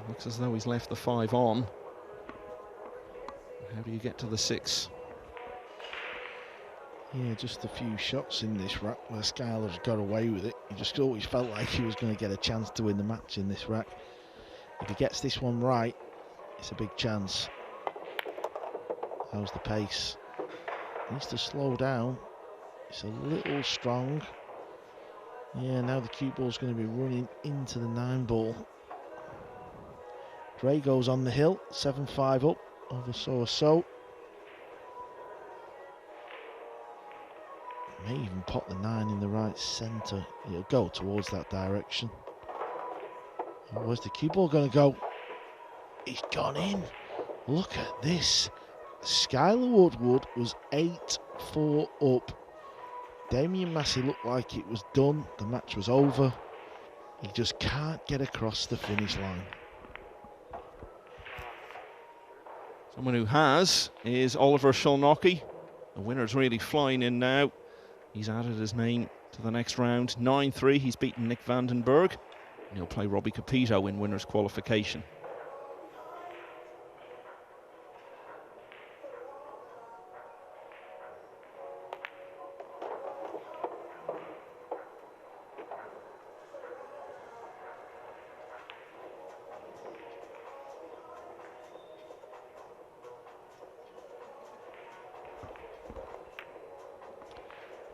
Looks as though he's left the 5 on. How do you get to the 6? Yeah, just a few shots in this rack where Skyler's got away with it. He just always felt like he was going to get a chance to win the match in this rack. If he gets this one right, it's a big chance. How's the pace? Needs to slow down. It's a little strong. Yeah, now the cue ball's going to be running into the 9 ball. Dre goes on the hill, 7-5 up, over so. May even pot the 9 in the right centre. It'll go towards that direction. Oh, where's the cue ball going to go? He's gone in. Look at this. Skyler Woodward was 8-4 up. Damien Massey looked like it was done. The match was over. He just can't get across the finish line. Someone who has is Oliver Szolnocki, The winner's really flying in now. He's added his name to the next round. 9-3, he's beaten Nick Vandenberg. And he'll play Robbie Capito in winner's qualification.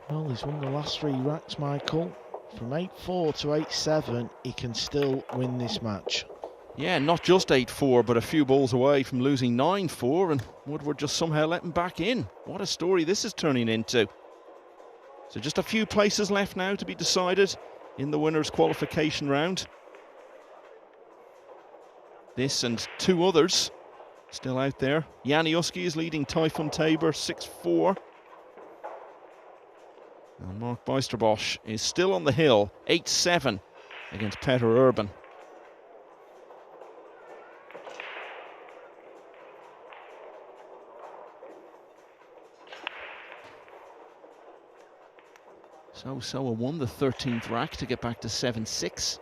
Well, he's won the last 3 racks, Michael. From 8-4 to 8-7, he can still win this match. Yeah, not just 8-4, but a few balls away from losing 9-4, and Woodward just somehow let him back in. What a story this is turning into. So just a few places left now to be decided in the winner's qualification round. This and 2 others still out there. Yanni Uski is leading Typhoon Tabor 6-4. And Mark Beisterbosch is still on the hill, 8-7 against Peter Urban. So Soa won the 13th rack to get back to 7-6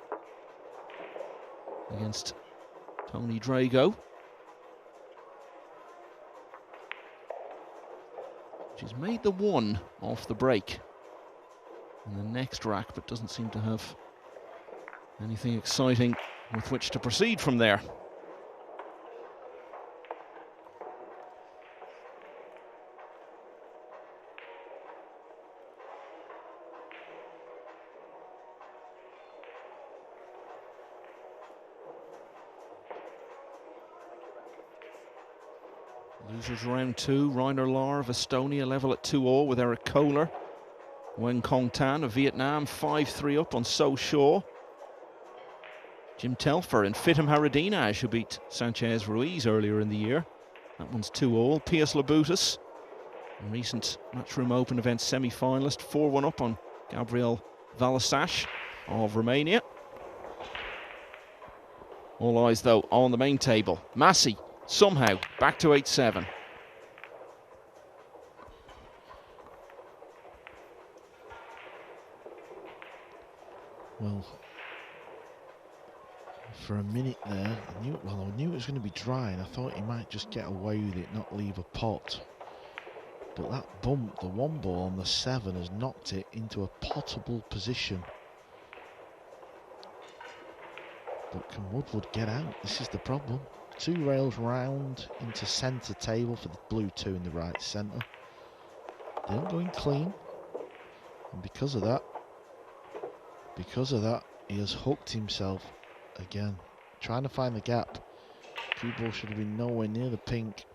against Tony Drago, which has made the 1 off the break in the next rack, but doesn't seem to have anything exciting with which to proceed from there. Losers round 2, Rainer Lahr of Estonia level at 2-all with Eric Kohler. Wen Kong Tan of Vietnam 5-3 up on So Shaw. Jim Telfer and Fitim Haradinaj, who beat Sanchez Ruiz earlier in the year. That one's 2-all. Pius Labutis, a recent Matchroom Open event semi-finalist, 4-1 up on Gabriel Valasash of Romania. All eyes though on the main table. Massey somehow back to 8-7. Well, for a minute there, I knew it was going to be dry, and I thought he might just get away with it, not leave a pot. But that bump, the 1 ball on the 7, has knocked it into a potable position. But can Woodward get out? This is the problem. 2 rails round into centre table for the blue 2 in the right centre. They don't go in clean, and because of that, he has hooked himself again, trying to find the gap. Cue ball should have been nowhere near the pink.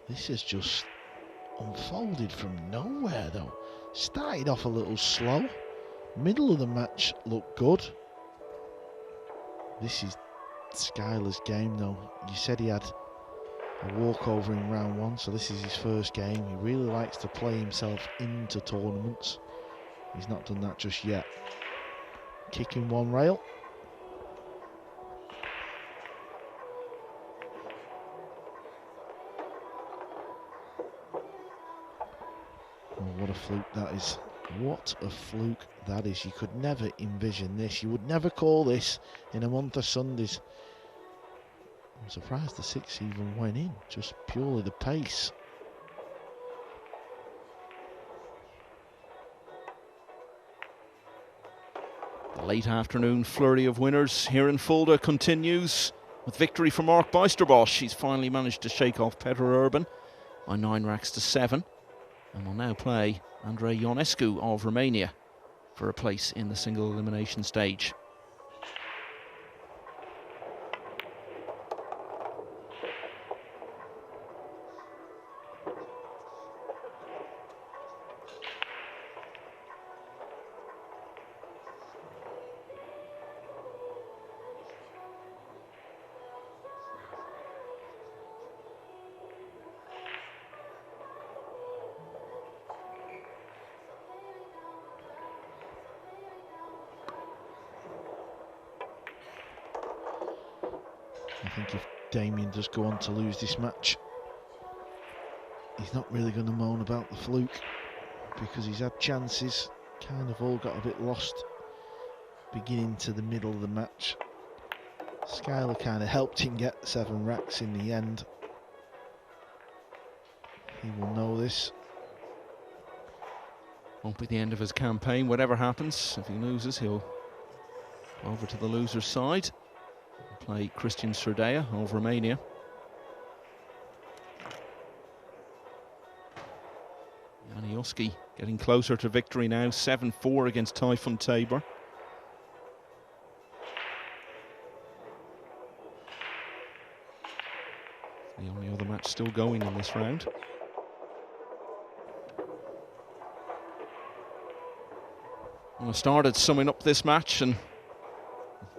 This has just unfolded from nowhere though. Started off a little slow. Middle of the match looked good. This is Skyler's game though. You said he had a walkover in round 1, so this is his first game. He really likes to play himself into tournaments. He's not done that just yet. Kicking 1 rail. Oh, what a fluke that is. What a fluke that is. You could never envision this. You would never call this in a month of Sundays. I'm surprised the 6 even went in. Just purely the pace. The late afternoon flurry of winners here in Fulda continues with victory for Mark Beisterbosch. He's finally managed to shake off Peter Urban by 9 racks to 7, and will now play Andrei Ionescu of Romania for a place in the single elimination stage. I think if Damien does go on to lose this match, he's not really going to moan about the fluke, because he's had chances, kind of all got a bit lost beginning to the middle of the match. Skyler kind of helped him get 7 racks in the end. He will know this. Won't be the end of his campaign, whatever happens. If he loses, he'll go over to the loser's side and play Christian Surdea of Romania. Janioski getting closer to victory now, 7-4 against Typhoon Tabor. The only other match still going in this round. Well, I started summing up this match and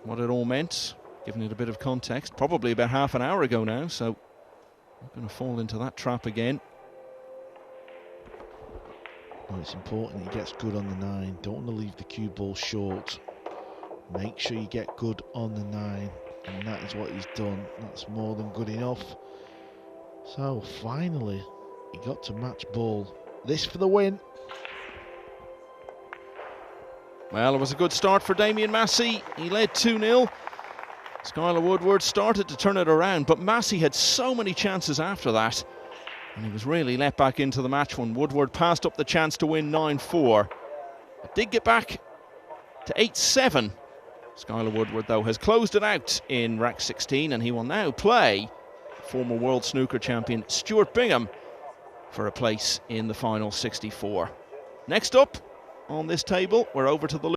what it all meant, giving it a bit of context, probably about half an hour ago now, so I'm going to fall into that trap again. Well, it's important he gets good on the 9. Don't want to leave the cue ball short. Make sure you get good on the 9, and that is what he's done. That's more than good enough. So finally, he got to match ball. This for the win. Well, it was a good start for Damien Massey. He led 2-0. Skyler Woodward started to turn it around, but Massey had so many chances after that, and he was really let back into the match when Woodward passed up the chance to win 9-4. It did get back to 8-7. Skyler Woodward, though, has closed it out in rack 16, and he will now play former world snooker champion Stuart Bingham for a place in the final 64. Next up on this table, we're over to the